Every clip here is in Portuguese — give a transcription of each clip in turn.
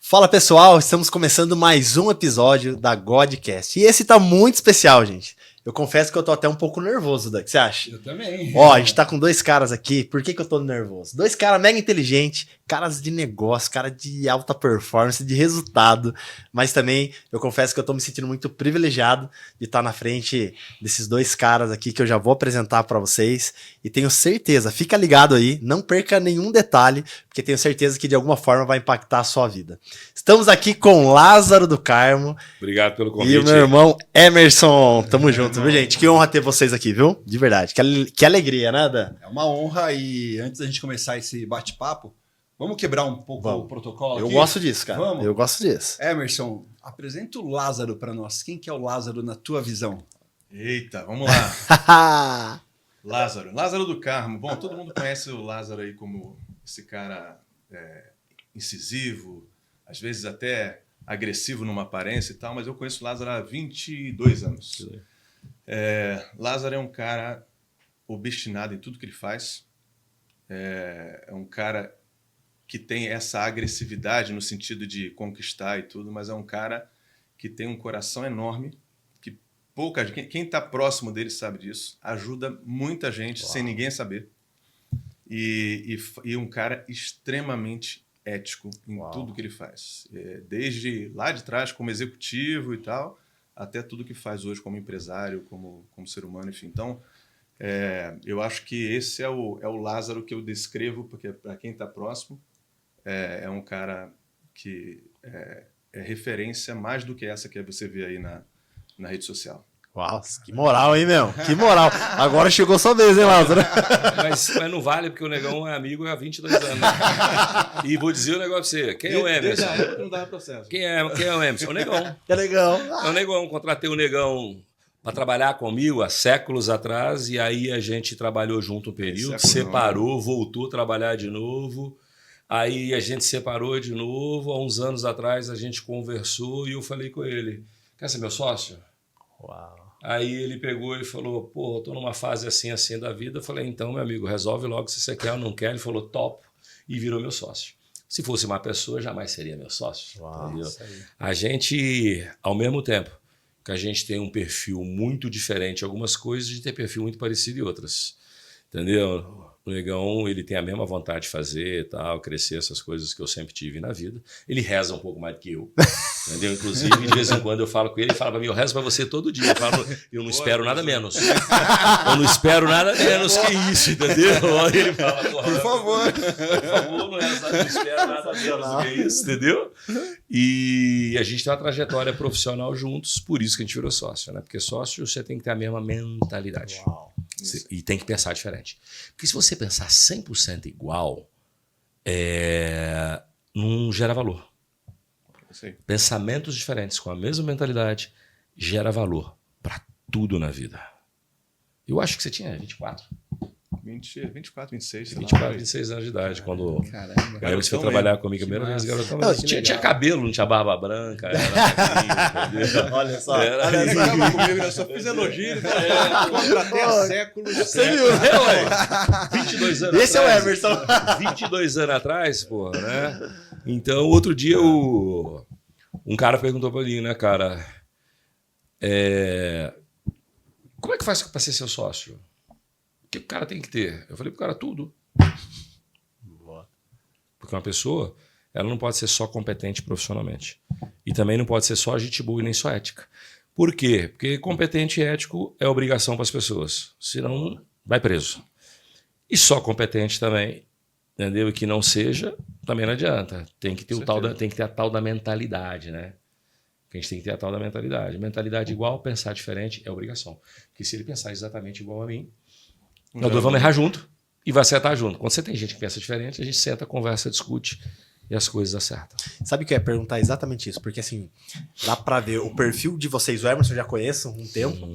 Fala pessoal, estamos começando mais um episódio da Godcast. E esse tá muito especial, gente. Eu confesso que eu tô até um pouco nervoso, Duck. O que você acha? Eu também. Ó, a gente tá com dois caras aqui. Por que eu tô nervoso? Dois caras mega inteligentes, caras de negócio, cara de alta performance, de resultado. Mas também eu confesso que eu tô me sentindo muito privilegiado de estar na frente desses dois caras aqui que eu já vou apresentar para vocês. E tenho certeza, fica ligado aí, não perca nenhum detalhe, porque tenho certeza que de alguma forma vai impactar a sua vida. Estamos aqui com Lázaro do Carmo. Obrigado pelo convite. E o meu irmão Emerson. Tamo junto, viu, gente? Que honra ter vocês aqui, viu? De verdade. Que alegria, né, Dan? É uma honra e antes da gente começar esse bate-papo, vamos quebrar um pouco o protocolo Eu aqui? gosto disso, cara. Vamos? Eu gosto disso. Emerson, apresenta o Lázaro para nós. Quem que é o Lázaro na tua visão? Eita, vamos lá. Lázaro do Carmo. Bom, todo mundo conhece o Lázaro aí como esse cara incisivo, às vezes até agressivo numa aparência e tal, mas eu conheço o Lázaro há 22 anos. Lázaro é um cara obstinado em tudo que ele faz. É um cara que tem essa agressividade no sentido de conquistar e tudo, mas é um cara que tem um coração enorme, que quem está próximo dele sabe disso, ajuda muita gente sem ninguém saber. E um cara extremamente ético em tudo que ele faz. Desde lá de trás, como executivo e tal, até tudo que faz hoje como empresário, como ser humano, enfim. Então, eu acho que esse é o Lázaro que eu descrevo, porque para quem está próximo, é um cara que é referência mais do que essa que você vê aí na rede social. Uau, que moral, hein, meu? Que moral. Agora chegou sua vez, hein, Lázaro? Mas não vale, porque o Negão é amigo há 22 anos. E vou dizer um negócio pra você. Quem é o Emerson? Não dá processo. Quem é o Emerson? O Negão. Que legal. É o Negão. Contratei o Negão para trabalhar comigo há séculos atrás, e aí a gente trabalhou junto um período, separou, voltou a trabalhar de novo. Aí a gente separou de novo. Há uns anos atrás a gente conversou e eu falei com ele: quer ser meu sócio? Uau. Aí ele pegou e falou: pô, eu tô numa fase assim da vida. Eu falei: então, meu amigo, resolve logo se você quer ou não quer. Ele falou: topo, e virou meu sócio. Se fosse uma pessoa, jamais seria meu sócio. Uau, entendeu? A gente, ao mesmo tempo que a gente tem um perfil muito diferente em algumas coisas, a gente tem perfil muito parecido em outras. Entendeu? O Negão, ele tem a mesma vontade de fazer, tal, crescer, essas coisas que eu sempre tive na vida. Ele reza um pouco mais do que eu. Entendeu? Inclusive, de vez em quando eu falo com ele, ele fala pra mim: eu rezo pra você todo dia. Eu falo: eu não espero nada menos. Eu não espero nada menos que isso, entendeu? Aí ele fala: por favor, não espero nada menos do que isso, entendeu? E a gente tem uma trajetória profissional juntos, por isso que a gente virou sócio, né? Porque sócio você tem que ter a mesma mentalidade. Uau. E tem que pensar diferente. Porque se você pensar 100% igual, não gera valor. Sim. Pensamentos diferentes com a mesma mentalidade gera valor para tudo na vida. Eu acho que você tinha 24. 24, 26, sei 24, lá. 26 anos de idade. Quando Caramba. você foi trabalhar comigo a primeira vez, garotão. Tinha cabelo, não tinha barba branca. Olha só. Ele acaba comigo, eu só fiz elogio. Contratei há séculos. Você viu? 22 anos Esse atrás. é o Emerson. 22 anos atrás, porra, né? Então, outro dia, um cara perguntou pra mim, né, cara? Como é que faz pra ser seu sócio? O que o cara tem que ter? Eu falei pro cara: tudo. Porque uma pessoa, ela não pode ser só competente profissionalmente. E também não pode ser só gente boa e nem só ética. Por quê? Porque competente e ético é obrigação para as pessoas. Senão, vai preso. E só competente também, entendeu? E que não seja, também não adianta. Tem que ter tem que ter a tal da mentalidade, né? A gente tem que ter a tal da mentalidade. Mentalidade igual, pensar diferente é obrigação. Porque se ele pensar exatamente igual a mim, nós dois vamos errar junto e vai acertar junto. Quando você tem gente que pensa diferente, a gente senta, conversa, discute e as coisas acertam. Sabe que eu ia perguntar exatamente isso? Porque assim, dá pra ver o perfil de vocês. O Emerson eu já conheço há um tempo,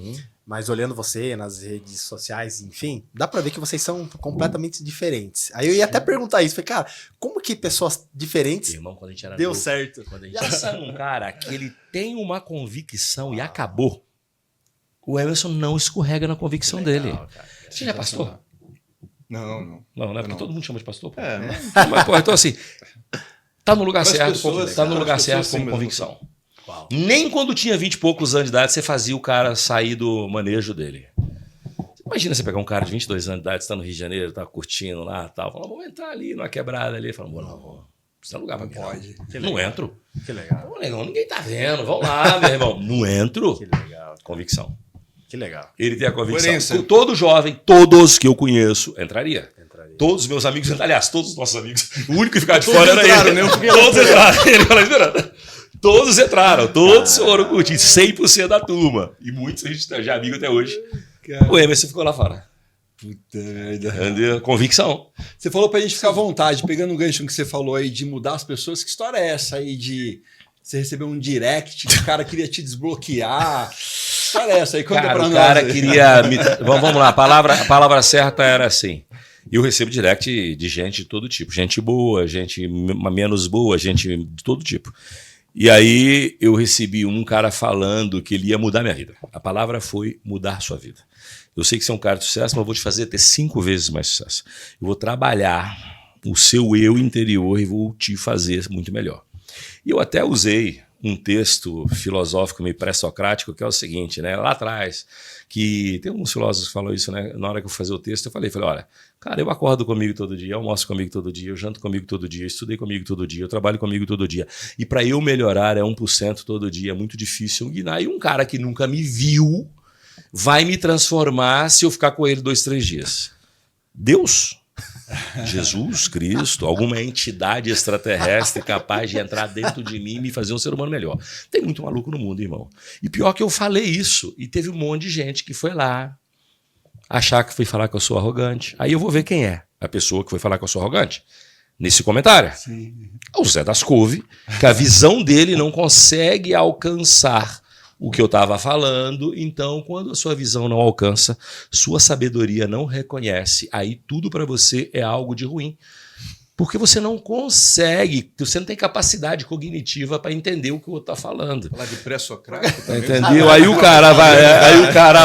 mas olhando você nas redes sociais, enfim, dá pra ver que vocês são completamente diferentes. Aí eu ia até perguntar isso. Falei: cara, como que pessoas diferentes Irmão, quando a gente era deu novo, certo? quando a gente pensa num cara que ele tem uma convicção e acabou, o Emerson não escorrega na convicção dele. Você já é pastor? Não. Não, né? Porque todo mundo chama de pastor. Pô. Mas... Mas, pô, então assim, Tá no lugar Pras certo, pessoas, tá no pras lugar pessoas, certo sim, como mesmo. convicção. Uau. Nem quando tinha 20 e poucos anos de idade você fazia o cara sair do manejo dele. Imagina você pegar um cara de 22 anos de idade, você tá no Rio de Janeiro, tá curtindo lá e tal, fala, vamos entrar ali numa quebrada ali. Fala, não, isso não é lugar pra mim. Pode. Não entro. Que legal. Pô, negão, ninguém tá vendo, vamos lá, meu irmão. Não entro. Que legal. Convicção. Que legal. Ele tem a convicção. Coerência. Todo jovem, todos que eu conheço, entraria. Entraria. Todos os meus amigos, aliás, todos os nossos amigos. O único que ficava de Todos fora era entraram, ele. né? Todos entraram. Ele falou, esperando. Todos entraram, todos foram curtir, 100% da turma. E muitos a gente já é amigo até hoje. O Emerson ficou lá fora. Puta merda. Entendeu? Convicção. Você falou pra gente ficar à vontade, pegando um gancho que você falou aí de mudar as pessoas. Que história é essa aí de você receber um direct que o cara queria te desbloquear? Que história é essa aí? Conta Cara, pra o nós. cara aí. queria... Vamos lá, a palavra certa era assim. Eu recebo direct de gente de todo tipo. Gente boa, gente menos boa, gente de todo tipo. E aí eu recebi um cara falando que ele ia mudar minha vida. A palavra foi mudar sua vida. Eu sei que você é um cara de sucesso, mas eu vou te fazer ter 5 vezes mais sucesso. Eu vou trabalhar o seu eu interior e vou te fazer muito melhor. E eu até usei um texto filosófico meio pré-socrático, que é o seguinte, né? Lá atrás, que tem alguns filósofos que falam isso, né? Na hora que eu fazia o texto, eu falei, olha, cara, eu acordo comigo todo dia, eu almoço comigo todo dia, eu janto comigo todo dia, eu estudei comigo todo dia, eu trabalho comigo todo dia. E para eu melhorar é 1% todo dia, é muito difícil. E aí um cara que nunca me viu vai me transformar se eu ficar com ele 2, 3 dias. Deus? Jesus Cristo, alguma entidade extraterrestre capaz de entrar dentro de mim e me fazer um ser humano melhor. Tem muito maluco no mundo, irmão. E pior que eu falei isso, e teve um monte de gente que foi lá achar que foi falar que eu sou arrogante. Aí eu vou ver quem é a pessoa que foi falar que eu sou arrogante. Nesse comentário. Sim. O Zé das Couve, que a visão dele não consegue alcançar o que eu estava falando, então quando a sua visão não alcança, sua sabedoria não reconhece, aí tudo para você é algo de ruim. Porque você não consegue, você não tem capacidade cognitiva para entender o que o outro está falando. Falar de pré-socrático também. Entendeu? Aí o cara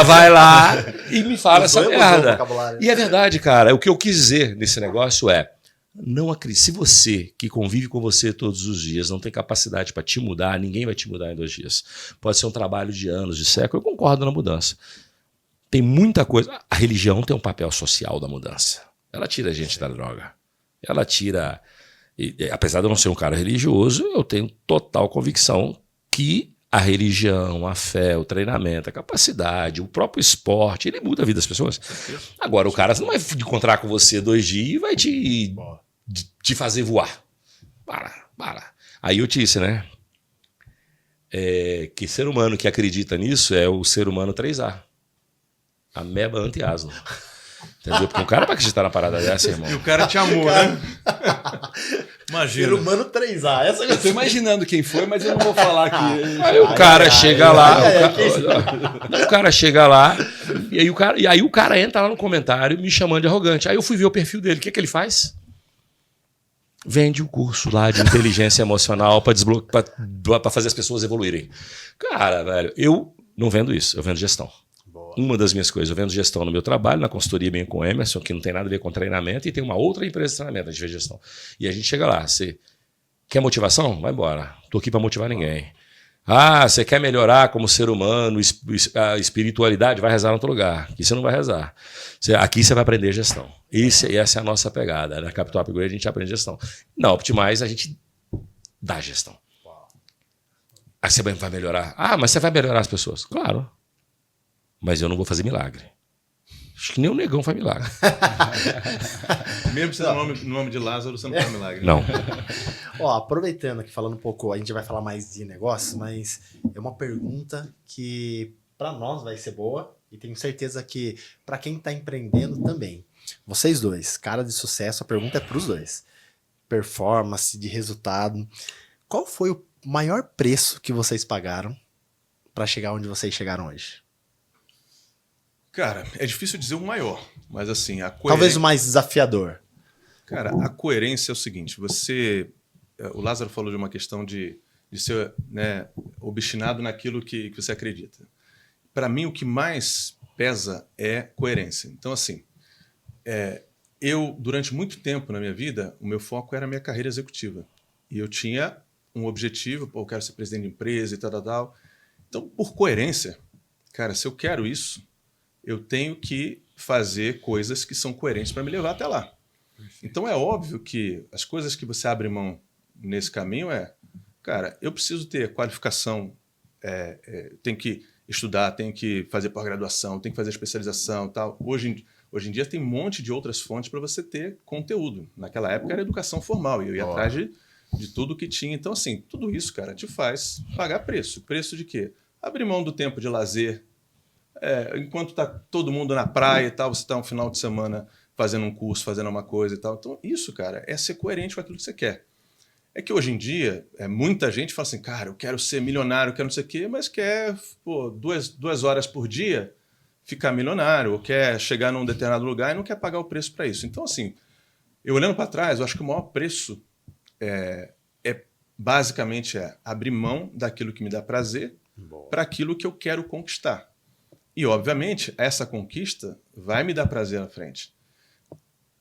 vai lá e me fala essa merda. E é verdade, cara. O que eu quis dizer nesse negócio é, não acredite. Se você, que convive com você todos os dias, não tem capacidade para te mudar, ninguém vai te mudar em 2 dias. Pode ser um trabalho de anos, de século. Eu concordo na mudança. Tem muita coisa. A religião tem um papel social da mudança. Ela tira a gente da droga. Ela tira... apesar de eu não ser um cara religioso, eu tenho total convicção que a religião, a fé, o treinamento, a capacidade, o próprio esporte, ele muda a vida das pessoas. Agora, o cara não vai encontrar com você 2 dias e vai te fazer voar. Para. Aí eu te disse, né? Que ser humano que acredita nisso é o ser humano 3A. Ameba anti-asno. Entendeu? Porque o cara vai acreditar na parada dessa, irmão. E o cara te amou, né? Imagina. Ser humano 3A. Essa Eu tô imaginando quem foi, mas eu não vou falar aqui. Aí o cara chega lá, o cara chega lá, e aí o cara entra lá no comentário me chamando de arrogante. Aí eu fui ver o perfil dele. O que ele faz? Vende um curso lá de inteligência emocional para fazer as pessoas evoluírem. Cara, velho, eu não vendo isso, eu vendo gestão. Uma das minhas coisas, eu vendo gestão no meu trabalho, na consultoria bem com o Emerson, que não tem nada a ver com treinamento, e tem uma outra empresa de treinamento, a gente vê gestão. E a gente chega lá, você quer motivação? Vai embora. Estou aqui para motivar ninguém. Ah, você quer melhorar como ser humano, a espiritualidade? Vai rezar em outro lugar. Aqui você não vai rezar. Aqui você vai aprender gestão. Essa é a nossa pegada. Na Capital Upgrade a gente aprende gestão. Na Optimize a gente dá gestão. Aí você vai melhorar. Ah, mas você vai melhorar as pessoas? Claro. Mas eu não vou fazer milagre. Acho que nem o negão faz milagre. Mesmo sendo no nome de Lázaro, você não faz milagre. Não. Ó, aproveitando aqui, falando um pouco, a gente vai falar mais de negócios, mas é uma pergunta que para nós vai ser boa e tenho certeza que para quem está empreendendo também. Vocês dois, cara de sucesso, a pergunta é para os dois. Performance, de resultado. Qual foi o maior preço que vocês pagaram para chegar onde vocês chegaram hoje? Cara, é difícil dizer o maior, mas assim, a coerência... Talvez o mais desafiador. Cara, a coerência é o seguinte, o Lázaro falou de uma questão de ser, né, obstinado naquilo que você acredita. Para mim, o que mais pesa é coerência. Então, assim, eu, durante muito tempo na minha vida, o meu foco era a minha carreira executiva. E eu tinha um objetivo, pô, eu quero ser presidente de empresa e tal, tal, tal. Então, por coerência, cara, se eu quero isso, eu tenho que fazer coisas que são coerentes para me levar até lá. Então, é óbvio que as coisas que você abre mão nesse caminho cara, eu preciso ter qualificação, tenho que estudar, tenho que fazer pós-graduação, tenho que fazer especialização e tal. Hoje em dia tem um monte de outras fontes para você ter conteúdo. Naquela época era educação formal e eu ia atrás de tudo que tinha. Então, assim, tudo isso, cara, te faz pagar preço. Preço de quê? Abrir mão do tempo de lazer. Enquanto tá todo mundo na praia e tal, você está um final de semana fazendo um curso, fazendo uma coisa e tal. Então, isso, cara, é ser coerente com aquilo que você quer. É que hoje em dia, muita gente fala assim, cara, eu quero ser milionário, eu quero não sei o quê, mas quer, pô, 2 horas por dia ficar milionário, ou quer chegar num determinado lugar e não quer pagar o preço para isso. Então, assim, eu olhando para trás, eu acho que o maior preço basicamente abrir mão daquilo que me dá prazer para aquilo que eu quero conquistar. E, obviamente, essa conquista vai me dar prazer na frente.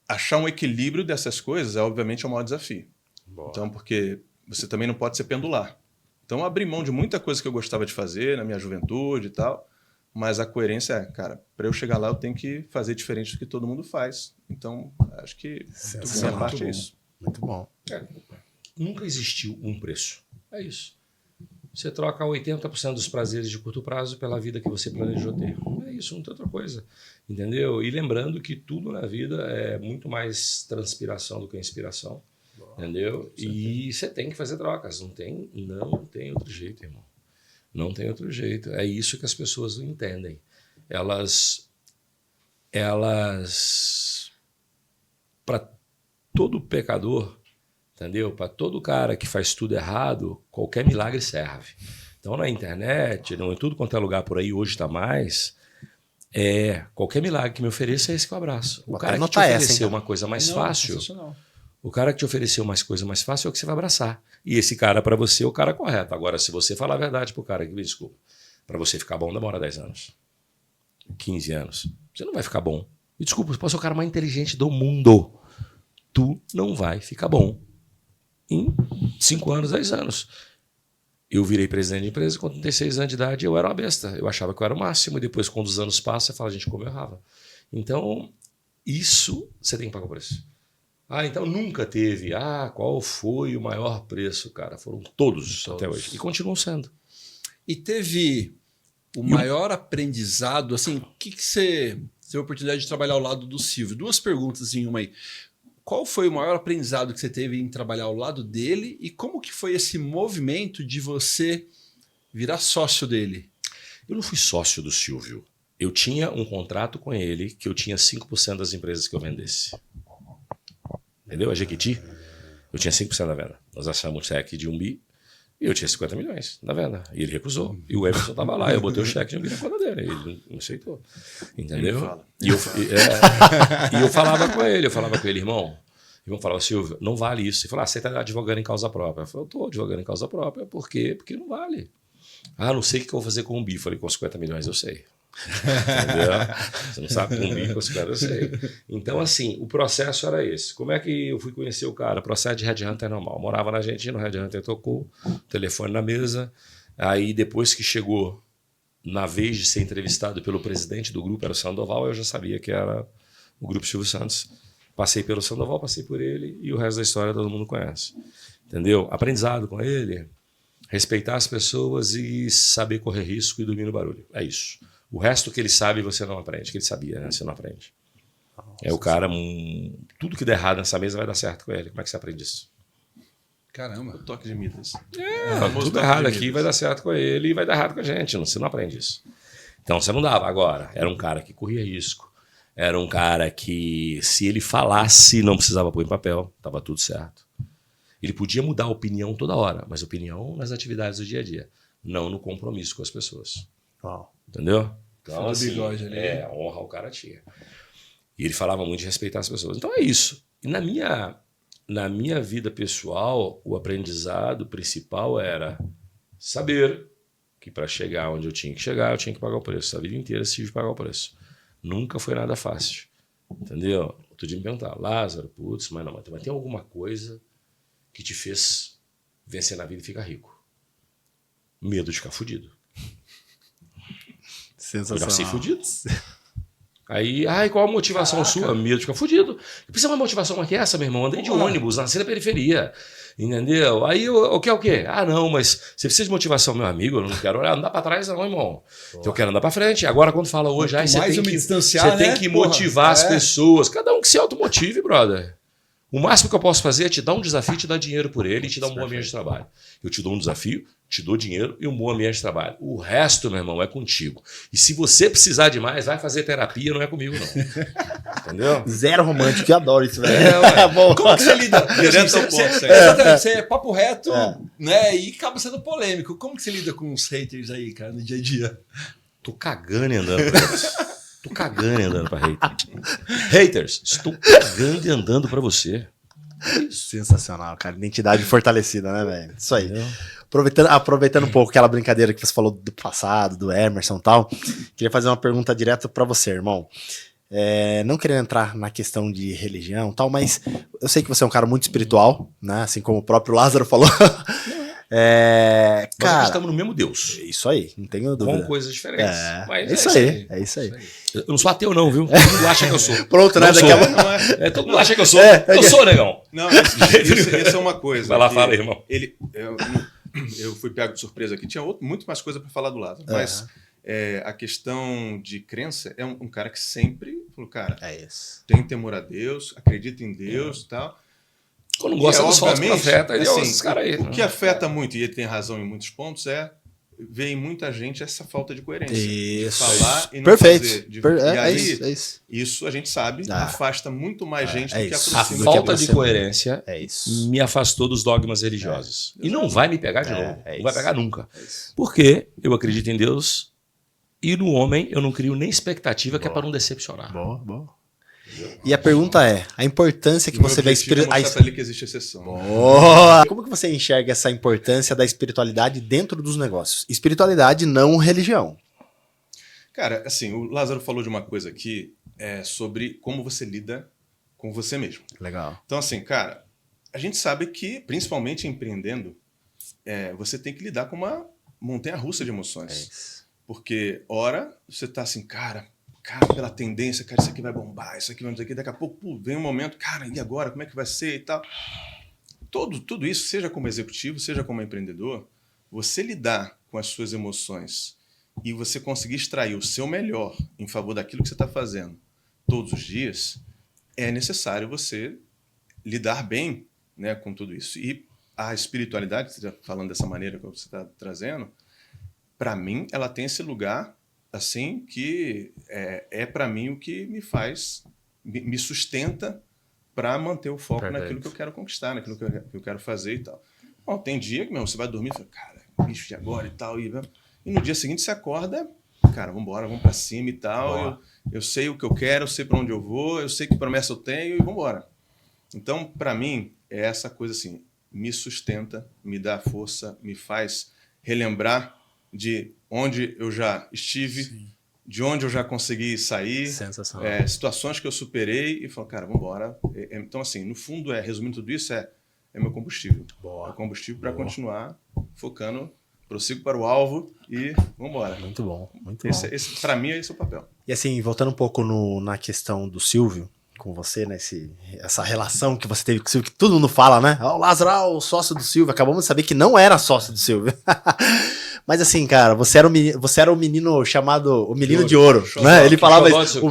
Achar um equilíbrio dessas coisas, obviamente, é o maior desafio. Boa. Então, porque você também não pode ser pendular. Então, abrir mão de muita coisa que eu gostava de fazer na minha juventude e tal, mas a coerência cara, para eu chegar lá, eu tenho que fazer diferente do que todo mundo faz. Então, acho que a minha parte é isso. Muito bom. Nunca existiu um preço. É isso. Você troca 80% dos prazeres de curto prazo pela vida que você planejou ter. É isso, não tem outra coisa. Entendeu? E lembrando que tudo na vida é muito mais transpiração do que inspiração. Entendeu? E você tem que fazer trocas. Não tem outro jeito, irmão. Não tem outro jeito. É isso que as pessoas não entendem. Elas para todo pecador, entendeu? Para todo cara que faz tudo errado, qualquer milagre serve. Então, na internet, em tudo quanto é lugar por aí, hoje está mais, qualquer milagre que me ofereça é esse que eu abraço. O cara que te ofereceu uma coisa mais fácil, o cara que te ofereceu uma coisa mais fácil é o que você vai abraçar. E esse cara, para você, é o cara correto. Agora, se você falar a verdade pro cara, me desculpa, para você ficar bom demora 10 anos, 15 anos. Você não vai ficar bom. Me desculpa, você pode ser o cara mais inteligente do mundo. Tu não vai ficar bom em 5 anos, 10 anos. Eu virei presidente de empresa com 36 anos de idade, eu era uma besta. Eu achava que eu era o máximo. E depois, quando os anos passam, você fala, gente, como eu errava. Então, isso você tem que pagar o preço. Então nunca teve. Qual foi o maior preço, cara? Foram todos até hoje. E continuam sendo. E teve o maior aprendizado, assim, o que você teve a oportunidade de trabalhar ao lado do Silvio? 2 perguntas em uma aí. Qual foi o maior aprendizado que você teve em trabalhar ao lado dele e como que foi esse movimento de você virar sócio dele? Eu não fui sócio do Silvio. Eu tinha um contrato com ele que eu tinha 5% das empresas que eu vendesse. Entendeu? A Jequiti, eu tinha 5% da venda. Nós achamos um cheque de 1 bi e eu tinha 50 milhões da venda. E ele recusou. E o Emerson estava lá. Eu botei o cheque de 1 bi na conta dele. Ele não aceitou. Entendeu? E eu falava com ele. Irmão. O irmão falava, Silvio, não vale isso. Ele falou, você está advogando em causa própria. Eu falei, eu estou advogando em causa própria. Por quê? Porque não vale. Não sei o que eu vou fazer com 1 bi. Eu falei, com 50 milhões eu sei. Entendeu? Você não sabe com 1 bi, com 50 eu sei. Então, assim, o processo era esse. Como é que eu fui conhecer o cara? Processo de headhunter normal. Morava na Argentina, o headhunter tocou, telefone na mesa. Aí, depois que chegou na vez de ser entrevistado pelo presidente do grupo, era o Sandoval, eu já sabia que era o Grupo Silvio Santos. Passei pelo Sandoval, passei por ele e o resto da história todo mundo conhece. Entendeu? Aprendizado com ele, respeitar as pessoas e saber correr risco e dormir no barulho. É isso. O resto que ele sabe você não aprende, que ele sabia, né? Você não aprende. O cara, tudo que der errado nessa mesa vai dar certo com ele. Como é que você aprende isso? Caramba. O toque de Midas. Tudo errado aqui vai dar certo com ele e vai dar errado com a gente. Você não aprende isso. Então você não dava. Agora, era um cara que corria risco. Era um cara que, se ele falasse, não precisava pôr em papel. Estava tudo certo. Ele podia mudar a opinião toda hora, mas opinião nas atividades do dia a dia. Não no compromisso com as pessoas. Entendeu? Então, assim, bigode ali. Honra o cara tinha. E ele falava muito de respeitar as pessoas. Então é isso. E na minha vida pessoal, o aprendizado principal era saber que para chegar onde eu tinha que chegar, eu tinha que pagar o preço. A vida inteira eu tive que pagar o preço. Nunca foi nada fácil. Entendeu? Outro dia me perguntar, Lázaro, mas tem alguma coisa que te fez vencer na vida e ficar rico. Medo de ficar fudido. Eu Sensacional. nasci fudido. Aí, qual a motivação sua? Medo de ficar fudido. Precisa uma motivação mais que essa, meu irmão. Andei de ônibus, nasci na periferia. Entendeu? Aí o que é o quê? Ah, não, mas você precisa de motivação, meu amigo. Eu não quero andar pra trás, não, irmão. Eu quero andar pra frente. Agora, quando fala hoje, você mais tem eu me que, distanciar, você tem né? que Porra, motivar as pessoas. Cada um que se automotive, brother. O máximo que eu posso fazer é te dar um desafio, te dar dinheiro por ele e te dar um bom ambiente de trabalho. Eu te dou um desafio, te dou dinheiro e um bom ambiente de trabalho. O resto, meu irmão, é contigo. E se você precisar de mais, vai fazer terapia, não é comigo, não. Entendeu? Zero romântico, eu adoro isso, velho. Como que você lida? Direto ao Assim, ponto, você, é. exatamente, você é papo reto, né? E acaba sendo polêmico. Como que você lida com os haters aí, cara, no dia a dia? Tô cagando e andando pra eles. Tô cagando e andando pra haters. Haters, estou cagando e andando pra você. Sensacional, cara. Identidade fortalecida, né, velho? Isso aí. Aproveitando um pouco aquela brincadeira que você falou do passado, do Emerson e tal, queria fazer uma pergunta direta pra você, irmão. Não querendo entrar na questão de religião e tal, mas eu sei que você é um cara muito espiritual, né? Assim como o próprio Lázaro falou. Nós Cara, acreditamos no mesmo Deus. isso aí, não tenho dúvida. Com coisas diferentes. Mas é isso aí, é isso aí. Eu não sou ateu, não, viu? Todo mundo acha que eu sou. Pronto, né? Não Daqui sou. a pouco. Não é, Todo mundo acha que eu sou. É, Eu sou, negão. não, isso é uma coisa. Vai lá, que fala aí, irmão. Eu fui pego de surpresa aqui. Tinha muito mais coisa para falar do Lázaro. Mas a questão de crença é um cara que sempre falou, cara, É isso. tem temor a Deus, acredita em Deus e tal. Quando não gosta E, dos falsos obviamente, profetas, assim, esses caras aí. O que afeta muito, e ele tem razão em muitos pontos, ver em muita gente essa falta de coerência. Isso. De falar e não Perfeito. fazer. É E aí, isso, é isso. isso a gente sabe, afasta muito mais gente do que isso. A aproxima. falta de coerência É isso. me afastou dos dogmas religiosos. E não vai me pegar de novo. é Não vai isso. pegar nunca. É isso. Porque eu acredito em Deus e no homem eu não crio nem expectativa que é para não decepcionar. Boa. E a pergunta é, a importância que O meu você vê a objetivo é mostrar pra ele que existe exceção. Boa! Como que você enxerga essa importância da espiritualidade dentro dos negócios? Espiritualidade, não religião. Cara, assim, o Lázaro falou de uma coisa aqui sobre como você lida com você mesmo. Legal. Então, assim, cara, a gente sabe que, principalmente empreendendo, você tem que lidar com uma montanha-russa de emoções. É isso. Porque, ora, você tá assim, cara, pela tendência, cara, isso aqui vai bombar, isso aqui vai não sei o quê. Daqui a pouco, vem um momento, cara, e agora? Como é que vai ser e tal? Tudo isso, seja como executivo, seja como empreendedor, você lidar com as suas emoções e você conseguir extrair o seu melhor em favor daquilo que você está fazendo todos os dias, é necessário você lidar bem, né, com tudo isso. E a espiritualidade, você está falando dessa maneira que você está trazendo, para mim, ela tem esse lugar assim que para mim o que me faz, me sustenta para manter o foco naquilo que eu quero conquistar, naquilo que eu quero fazer e tal. Bom, tem dia que mesmo, você vai dormir e fala, cara, bicho de agora e tal, e no dia seguinte você acorda, cara, vamos para cima e tal, eu sei o que eu quero, eu sei para onde eu vou, eu sei que promessa eu tenho e vambora. Então, para mim, é essa coisa assim, me sustenta, me dá força, me faz relembrar de onde eu já estive, sim, de onde eu já consegui sair, situações que eu superei e falo, cara, vamos embora. Então, assim, no fundo, resumindo tudo isso, é meu combustível. Boa. É o combustível para continuar focando, prossigo para o alvo e vamos embora. Muito bom, muito bom. Para mim, esse é o papel. E assim, voltando um pouco na questão do Silvio, com você, né, essa relação que você teve com o Silvio, que todo mundo fala, né? O Lázaro, o sócio do Silvio, acabamos de saber que não era sócio do Silvio. Mas assim, cara, você era o menino chamado o menino de ouro, né? Ele falava isso.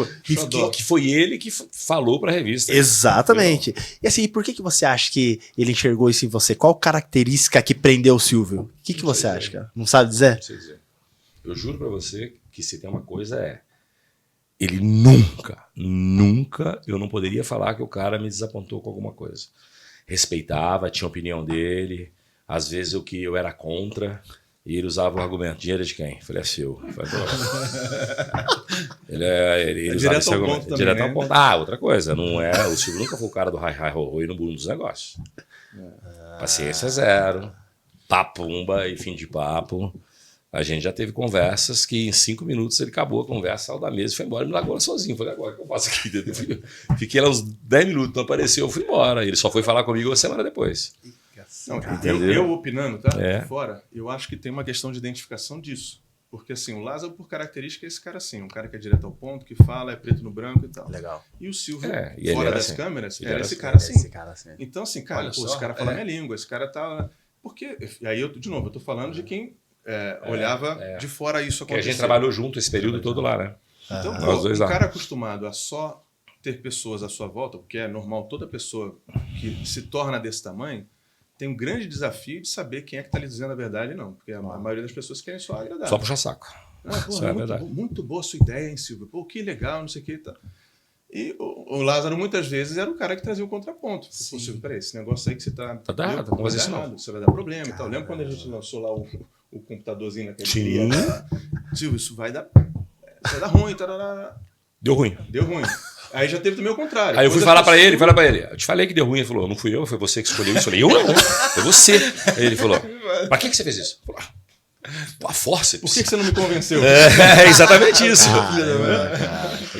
Que foi ele que falou para a revista. Exatamente. E assim, por que você acha que ele enxergou isso em você? Qual característica que prendeu o Silvio? O que você acha, cara? Não sabe dizer? Não sei dizer. Eu juro para você que se tem uma coisa ele nunca, eu não poderia falar que o cara me desapontou com alguma coisa. Respeitava, tinha a opinião dele, às vezes eu era contra, e ele usava o argumento, dinheiro é de quem? Eu falei, é seu. Ele usava esse argumento. Direto ao ponto. Outra coisa, o Silvio nunca foi o cara do hi-hi-ho-ho e no boom dos negócios. Paciência zero, papumba e fim de papo. A gente já teve conversas que em 5 minutos ele acabou a conversa, saiu da mesa e foi embora, me largou sozinho. Falei, agora o que eu faço aqui? Fiquei lá uns 10 minutos, não apareceu, eu fui embora. Ele só foi falar comigo uma semana depois. Não, Entendeu? eu opinando, tá? É. De fora, eu acho que tem uma questão de identificação disso. Porque assim, o Lázaro, por característica, é esse cara assim, um cara que é direto ao ponto, que fala, é preto no branco e tal. Legal. E o Silvio, E ele fora era das assim. câmeras, Ele era era esse assim. cara assim. Esse cara assim. Então, assim, cara, Olha pô, só, esse cara fala minha língua, esse cara tá. Porque. E aí, de novo, eu tô falando de quem olhava de fora isso Porque a acontecer. gente trabalhou junto esse período todo lá, né? Então, Nós pô, dois um lá. cara acostumado a só ter pessoas à sua volta, porque é normal toda pessoa que se torna desse tamanho, tem um grande desafio de saber quem é que está lhe dizendo a verdade e não. Porque a maioria das pessoas querem só agradar. Só puxar saco. Ah, pô, Isso é verdade. muito boa a sua ideia, hein, Silvio? Pô, que legal, não sei o que. Tá. E o Lázaro, muitas vezes, era o cara que trazia o contraponto. Pô, Silvio, peraí, esse negócio aí que você tá... Tá errado, vamos fazer isso não. errado, isso vai dar problema e tal. Lembra quando a gente lançou lá o computadorzinho naquele Sim. dia? Silvio, isso vai dar ruim. Tarará. Deu ruim. Deu ruim. Aí já teve também o contrário. Aí eu fui Depois falar as pra pessoas- ele, eu te falei que deu ruim. Ele falou, não fui eu, foi você que escolheu isso. Eu falei, eu não, foi você. Aí ele falou, pra que você fez isso? Eu falei, a força. Por que você não me convenceu? É exatamente isso.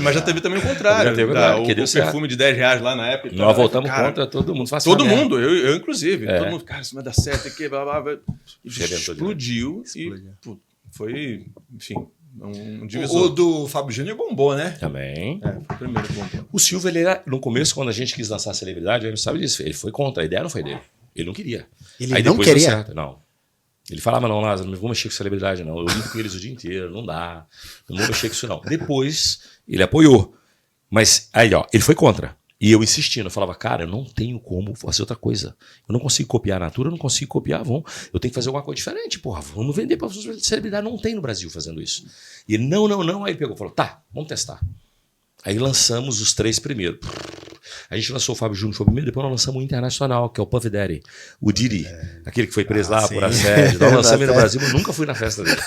Mas já teve também o contrário. Já teve o contrário, o que deu certo. perfume de R$10 lá na época. e tal, Nós voltamos cara, contra todo mundo. Faz Todo essa merda. mundo, eu inclusive. Todo mundo, cara, isso vai dar certo aqui, blá, blá, blá. Arrebentou Explodiu e pô, foi, enfim, um divisor. O do Fábio Júnior bombou, né? Também. Foi o primeiro que bombou. O Silvio, ele era, no começo, quando a gente quis lançar a celebridade, ele não sabe disso. Ele foi contra, a ideia não foi dele. Ele não queria. Ele Aí não depois deu queria? certo. Não. Ele falava, não, Lázaro, não vou mexer com celebridade, não. Eu lido com eles o dia inteiro, não dá. Não vou mexer com isso, não. Depois, ele apoiou. Mas, aí, ó, ele foi contra. E eu insistindo, eu falava, cara, eu não tenho como fazer outra coisa. Eu não consigo copiar a Natura, eu não consigo copiar a Avon. Eu tenho que fazer alguma coisa diferente, porra. Vamos vender para celebridade. Não tem no Brasil fazendo isso. E ele, não. Aí ele pegou e falou, tá, vamos testar. Aí lançamos os 3 primeiros. A gente lançou o Fábio Júnior, foi o primeiro, depois nós lançamos o internacional, que é o Puff Daddy, o Didi, aquele que foi preso lá sim. por assédio. Nós lançamos ele no Brasil, mas nunca fui na festa dele.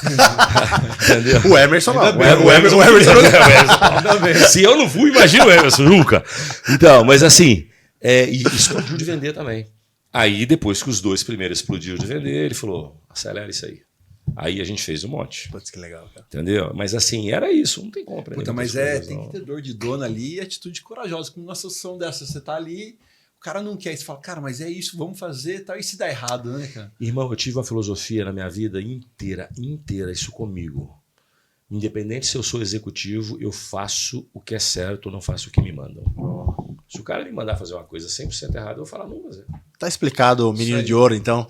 Entendeu? O Emerson não. O Emerson não. Se eu não fui, imagina o Emerson, nunca. Então, mas assim, e explodiu de vender também. Aí, depois que os 2 primeiros explodiu de vender, ele falou, acelera isso aí. Aí a gente fez um monte. Putz, que legal, cara. Entendeu? Mas assim, era isso, não tem como aprender. Puta, mas muitas coisas, tem não. que ter dor de dona ali e atitude corajosa. Como numa situação dessa, você tá ali, o cara não quer, e você fala, cara, mas é isso, vamos fazer, tal, e se dá errado, né, cara? Irmão, eu tive uma filosofia na minha vida inteira, isso comigo. Independente se eu sou executivo, eu faço o que é certo ou não faço o que me mandam. Se o cara me mandar fazer uma coisa 100% errada, eu vou falar, não vou fazer. Tá explicado o menino de ouro, então.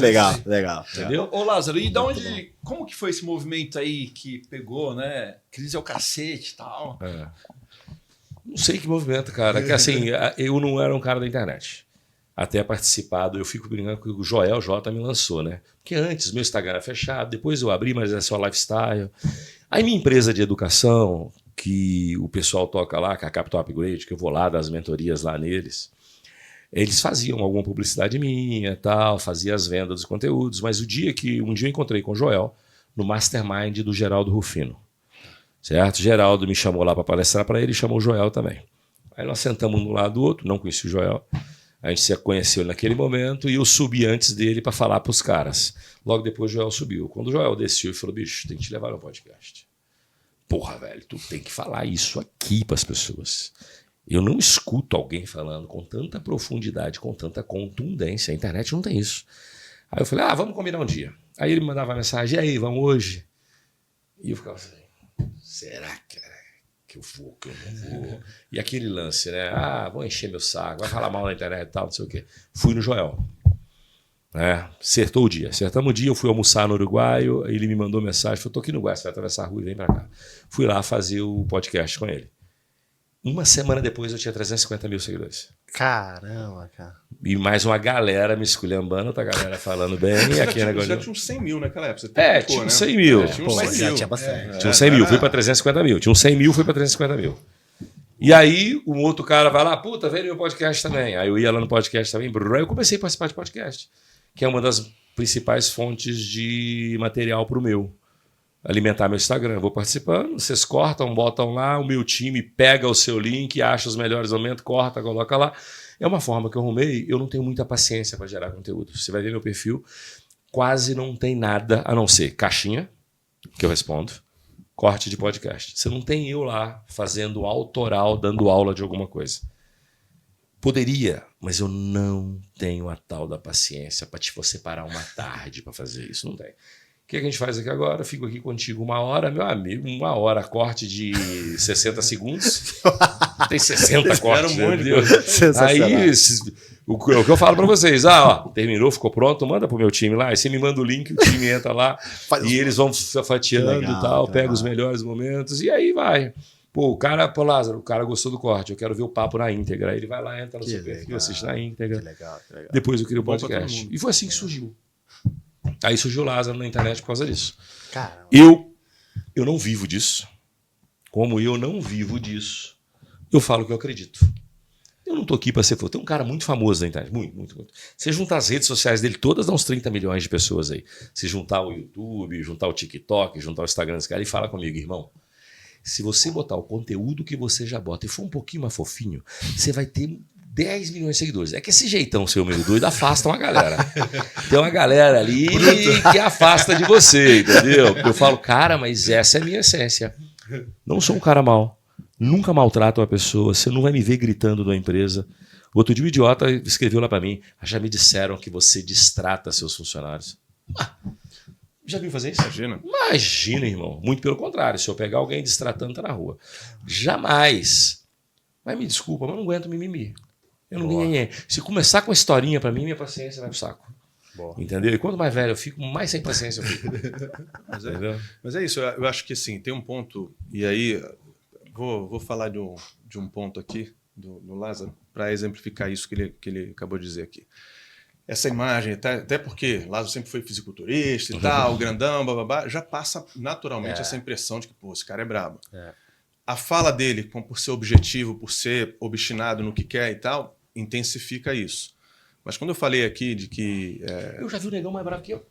Legal. Entendeu? Ô Lázaro, e da onde, como que foi esse movimento aí que pegou, né? Crise é o cacete e tal. Não sei que movimento, cara. Que assim, eu não era um cara da internet. Até participado, eu fico brincando que o Joel J me lançou, né? Porque antes meu Instagram era fechado, depois eu abri, mas é só lifestyle. Aí minha empresa de educação, que o pessoal toca lá, que é a Capital Upgrade, que eu vou lá dar as mentorias lá neles, eles faziam alguma publicidade minha, tal, fazia as vendas dos conteúdos, mas um dia eu encontrei com o Joel no Mastermind do Geraldo Rufino, certo? Geraldo me chamou lá para palestrar para ele e chamou o Joel também. Aí nós sentamos um do lado do outro, não conheci o Joel, a gente se conheceu naquele momento e eu subi antes dele para falar para os caras. Logo depois o Joel subiu. Quando o Joel desceu, ele falou, bicho, tem que te levar no podcast. Porra, velho, tu tem que falar isso aqui para as pessoas. Eu não escuto alguém falando com tanta profundidade, com tanta contundência. A internet não tem isso. Aí eu falei, vamos combinar um dia. Aí ele me mandava mensagem, e aí, vamos hoje? E eu ficava assim, será que eu vou, que eu não vou? E aquele lance, né? Vou encher meu saco, vai falar mal na internet e tal, não sei o quê. Fui no Joel. Acertou o dia. Acertamos o dia, eu fui almoçar no Uruguaio, ele me mandou mensagem, falou, tô aqui no Uruguai, você vai atravessar a rua e vem pra cá. Fui lá fazer o podcast com ele. Uma semana depois eu tinha 350 mil seguidores. Caramba, cara. E mais uma galera me esculhambando, outra galera falando bem. E aqui Já tinha uns 100 mil naquela época. Você tinha triplicou, uns 100 mil. Tinha Pô, uns 100 já mil. tinha bastante. Tinha uns 100 mil, fui para 350 mil. Tinha uns 100 mil, fui para 350 mil. E aí, um outro cara vai lá, puta, vem no meu podcast também. Aí eu ia lá no podcast também, aí eu comecei a participar de podcast, que é uma das principais fontes de material para o meu. Alimentar meu Instagram. Eu vou participando, vocês cortam, botam lá, o meu time pega o seu link, acha os melhores momentos, corta, coloca lá. É uma forma que eu arrumei, eu não tenho muita paciência para gerar conteúdo. Você vai ver meu perfil, quase não tem nada, a não ser caixinha, que eu respondo, corte de podcast. Você não tem eu lá fazendo autoral, dando aula de alguma coisa. Poderia, mas eu não tenho a tal da paciência para você parar uma tarde para fazer isso. Não tem. O que a gente faz aqui agora? Eu fico aqui contigo 1 hora, meu amigo, 1 hora, corte de 60 segundos. Tem 60 cortes, meu Deus. Aí, o que eu falo para vocês, terminou, ficou pronto, manda pro meu time lá. Aí você me manda o link, o time entra lá e eles vão fatiando e tal, pega os melhores momentos e aí vai. Pô, Lázaro, o cara gostou do corte, eu quero ver o papo na íntegra. Aí ele vai lá, entra no seu perfil, assiste na íntegra. Que legal. Depois eu crio o podcast. E foi assim que surgiu. Aí surgiu o Lázaro na internet por causa disso. Caramba. Eu não vivo disso. Como eu não vivo disso, eu falo que eu acredito. Eu não tô aqui para ser... Tem um cara muito famoso na internet, muito. Você juntar as redes sociais dele, todas dá uns 30 milhões de pessoas aí. Se juntar o YouTube, juntar o TikTok, juntar o Instagram desse cara, ele fala comigo, irmão, se você botar o conteúdo que você já bota e for um pouquinho mais fofinho, você vai ter 10 milhões de seguidores. É que esse jeitão seu meio doido afasta uma galera. Tem uma galera ali que afasta de você, entendeu? Eu falo, cara, mas essa é a minha essência. Não sou um cara mau. Nunca maltrato uma pessoa. Você não vai me ver gritando na empresa. Outro dia um idiota escreveu lá pra mim, já me disseram que você distrata seus funcionários. Já viu fazer isso? Imagina, irmão. Muito pelo contrário. Se eu pegar alguém distratando, tá na rua. Jamais. Mas me desculpa, mas eu não aguento mimimi. Eu não ganhei. Se começar com historinha pra mim, minha paciência vai pro saco. Boa. Entendeu? E quanto mais velho eu fico, mais sem paciência eu fico. Mas é isso. Eu acho que assim, tem um ponto, e aí vou falar de um ponto aqui do Lázaro para exemplificar isso que ele acabou de dizer aqui. Essa imagem, até porque Lázaro sempre foi fisiculturista e tal, grandão, bababá, já passa naturalmente essa impressão de que, pô, esse cara é brabo. A fala dele, por ser objetivo, por ser obstinado no que quer e tal, intensifica isso. Mas quando eu falei aqui de que... Eu já vi o negão mais bravo que eu.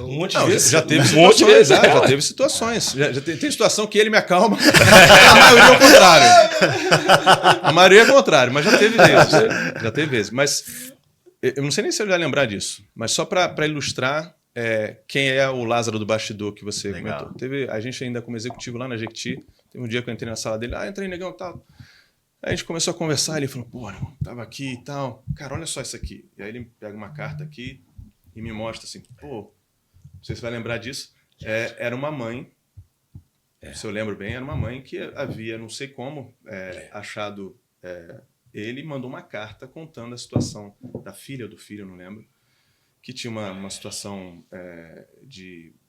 Um monte de vezes. Já teve situações. Já teve situações. Já tem situação que ele me acalma. A maioria é o contrário. A maioria é o contrário, mas já teve vezes. Já teve vezes. Mas eu não sei nem se eu já lembrar disso. Mas só para ilustrar quem é o Lázaro do bastidor que você comentou. A gente ainda como executivo lá na Jequiti, teve um dia que eu entrei na sala dele, entrei negão e tal. Aí a gente começou a conversar, ele falou, pô, irmão, tava aqui e tal. Cara, olha só isso aqui. E aí ele pega uma carta aqui e me mostra assim, pô, não sei se vai lembrar disso, era uma mãe, se eu lembro bem, era uma mãe que havia, não sei como, achado ele e mandou uma carta contando a situação da filha ou do filho, não lembro, que tinha uma situação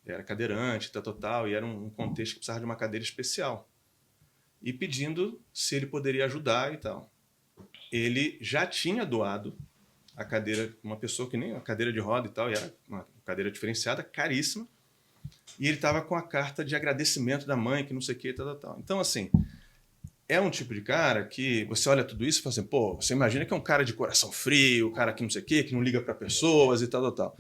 era cadeirante, tal, e era um contexto que precisava de uma cadeira especial. E pedindo se ele poderia ajudar e tal. Ele já tinha doado a cadeira, uma pessoa que nem uma cadeira de roda e tal, e era uma cadeira diferenciada, caríssima, e ele estava com a carta de agradecimento da mãe, que não sei o que, tal. Então, assim, é um tipo de cara que você olha tudo isso e fala assim, pô, você imagina que é um cara de coração frio, um cara que não sei o que, que não liga para pessoas e tal.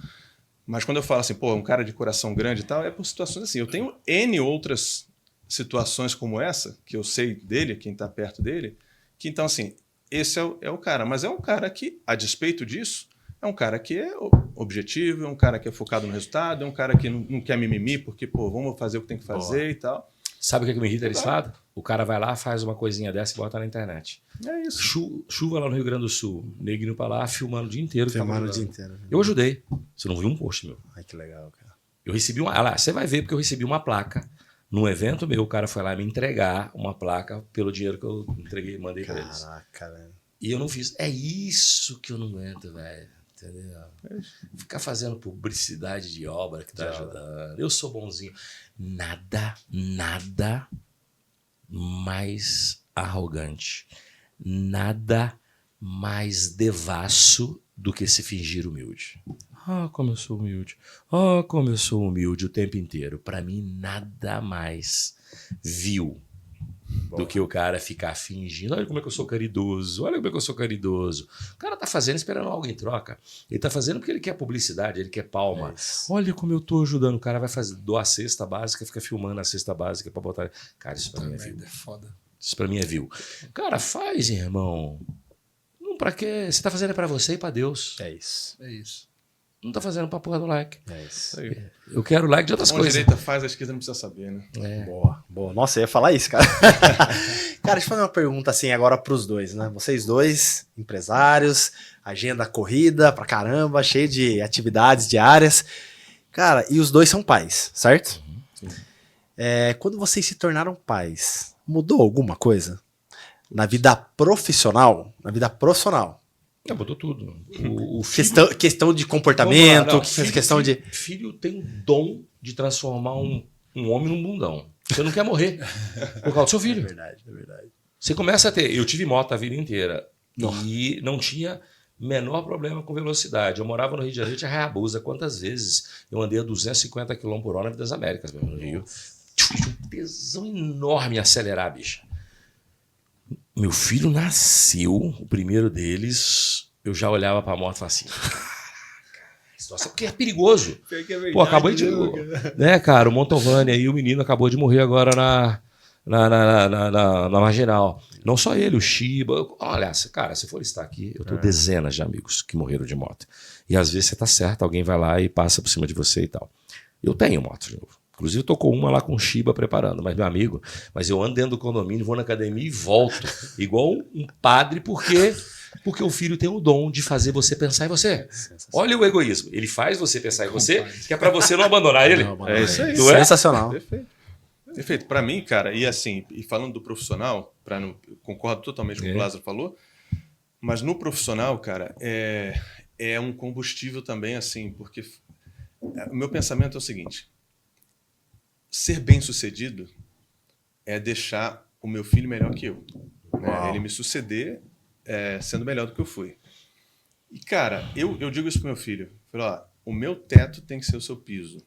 Mas quando eu falo assim, pô, um cara de coração grande e tal, é por situações assim. Eu tenho N outras situações como essa, que eu sei dele, quem está perto dele, que então, assim, esse é o cara. Mas é um cara que, a despeito disso, é um cara que é objetivo, é um cara que é focado no resultado, é um cara que não quer mimimi, porque, pô, vamos fazer o que tem que fazer e tal. Sabe o que me irrita eles falam? O cara vai lá, faz uma coisinha dessa e bota na internet. É isso. Chuva lá no Rio Grande do Sul. Neguinho pra lá, filmando o dia inteiro. Filmando o dia inteiro. Eu ajudei. Você não viu um post meu. Ai, que legal, cara. Eu recebi uma... Você vai ver, porque eu recebi uma placa. Num evento meu, o cara foi lá me entregar uma placa pelo dinheiro que eu entreguei, mandei pra eles. Caraca, velho. E eu não fiz. É isso que eu não aguento, velho. Entendeu? Ficar fazendo publicidade de obra que tá ajudando. Eu sou bonzinho. Nada mais arrogante. Nada mais devasso do que se fingir humilde. Como eu sou humilde. Como eu sou humilde o tempo inteiro. Para mim, nada mais vil do que o cara ficar fingindo. Olha como é que eu sou caridoso. Olha como é que eu sou caridoso. O cara tá fazendo esperando algo em troca. Ele tá fazendo porque ele quer publicidade, ele quer palma. Olha como eu tô ajudando. O cara vai doar a cesta básica, fica filmando a cesta básica pra botar... Cara, isso pra mim é vil. É foda. Isso pra mim é vil. Cara, faz, irmão. Não pra quê? Você tá fazendo pra você e pra Deus. É isso. Não tá fazendo pra porra do like. É isso aí. Eu quero like de outras A coisas. direita faz, a esquerda não precisa saber, né? Boa. Nossa, eu ia falar isso, cara. Cara, deixa eu fazer uma pergunta assim agora pros dois, né? Vocês dois, empresários, agenda corrida pra caramba, cheio de atividades diárias. Cara, e os dois são pais, certo? Quando vocês se tornaram pais, mudou alguma coisa? Na vida profissional? Na vida profissional? Não, mudou tudo. O filho, Questão de comportamento, Vamos lá, não, questão de... Filho tem o dom de transformar um homem num bundão. Você não quer morrer por causa do seu filho. É verdade, é verdade. Você começa a ter... Eu tive moto a vida inteira e não tinha menor problema com velocidade. Eu morava no Rio de Janeiro, tinha Hayabusa. Quantas vezes eu andei a 250 km por hora na Vida das Américas, mesmo, no Rio. Tinha um tesão enorme em acelerar, bicha. Meu filho nasceu, o primeiro deles, eu já olhava pra moto e falava assim, nossa, porque é perigoso. Pô, acabou de... Né, cara, o Montovani aí, o menino acabou de morrer agora na Marginal. Não só ele, o Shiba. Olha, cara, se for listar aqui, eu tenho dezenas de amigos que morreram de moto. E às vezes você tá certo, alguém vai lá e passa por cima de você e tal. Eu tenho moto de novo. Inclusive, eu tô com uma lá com o Shiba preparando, mas meu amigo, eu ando dentro do condomínio, vou na academia e volto, igual um padre, porque o filho tem o dom de fazer você pensar em você. Olha o egoísmo, ele faz você pensar em você, que é para você não abandonar ele. É isso aí. Não é? Sensacional. Perfeito. Perfeito. Para mim, cara, e assim, e falando do profissional, eu concordo totalmente com o que o Lázaro falou, mas no profissional, cara, é um combustível também, assim, porque o meu pensamento é o seguinte: ser bem-sucedido é deixar o meu filho melhor que eu. Né? Ele me suceder sendo melhor do que eu fui. E, cara, eu digo isso pro meu filho. Falei, ó, o meu teto tem que ser o seu piso.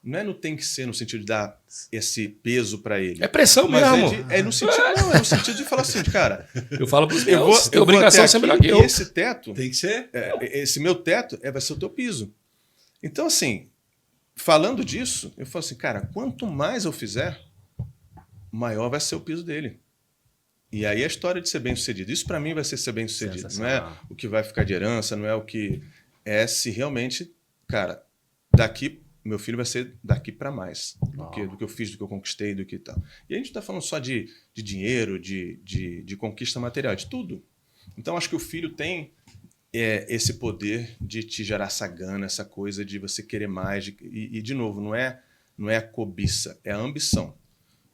Não tem que ser no sentido de dar esse peso para ele. É pressão mas mesmo. É no sentido de falar assim, cara... Eu falo pros meus, tem obrigação de ser melhor que eu. E esse teto... Tem que ser. Esse meu teto vai ser o teu piso. Então, assim... Falando disso, eu falo assim, cara, quanto mais eu fizer, maior vai ser o piso dele. E aí a história de ser bem-sucedido. Isso para mim vai ser bem-sucedido. Não é o que vai ficar de herança, não é o que... É se realmente, cara, meu filho vai ser daqui para mais. Do que eu fiz, do que eu conquistei, do que tal. E a gente não está falando só de dinheiro, de conquista material, de tudo. Então acho que o filho tem... esse poder de te gerar essa gana, essa coisa de você querer mais. E de novo, não é a cobiça, é a ambição.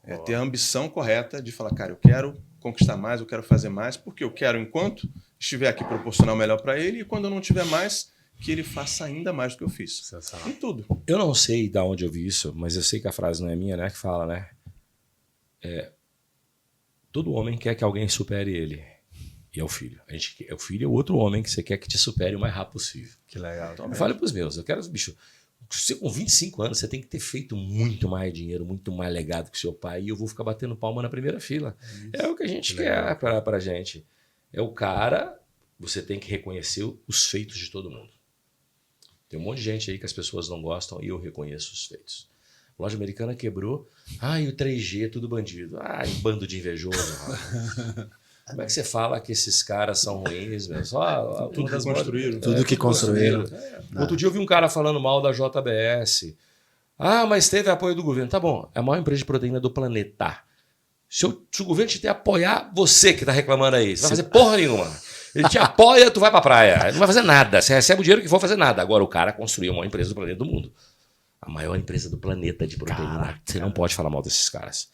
É ter a ambição correta de falar, cara, eu quero conquistar mais, eu quero fazer mais, porque eu quero, enquanto estiver aqui, proporcionar o melhor para ele, e quando eu não tiver mais, que ele faça ainda mais do que eu fiz. Em tudo. Eu não sei de onde eu vi isso, mas eu sei que a frase não é minha, né? Que fala, né? Todo homem quer que alguém supere ele. E é o filho. O filho é o outro homem que você quer que te supere o mais rápido possível. Que legal. Então, eu falo pros meus, eu quero, bicho, você com 25 anos, você tem que ter feito muito mais dinheiro, muito mais legado que seu pai, e eu vou ficar batendo palma na primeira fila. É o que a gente quer pra gente. É o cara, você tem que reconhecer os feitos de todo mundo. Tem um monte de gente aí que as pessoas não gostam e eu reconheço os feitos. A loja americana quebrou, e o 3G, tudo bandido. Bando de invejoso. Como é que você fala que esses caras são ruins, mesmo? Tudo que construíram. Tudo que construíram. Outro dia eu vi um cara falando mal da JBS. Mas teve apoio do governo. Tá bom, é a maior empresa de proteína do planeta. Se o governo te apoiar, você que tá reclamando aí, você não vai fazer porra nenhuma. Ele te apoia, tu vai pra praia. Ele não vai fazer nada. Você recebe o dinheiro que for fazer nada. Agora o cara construiu a maior empresa do planeta do mundo. A maior empresa do planeta de proteína. Caraca. Você não pode falar mal desses caras.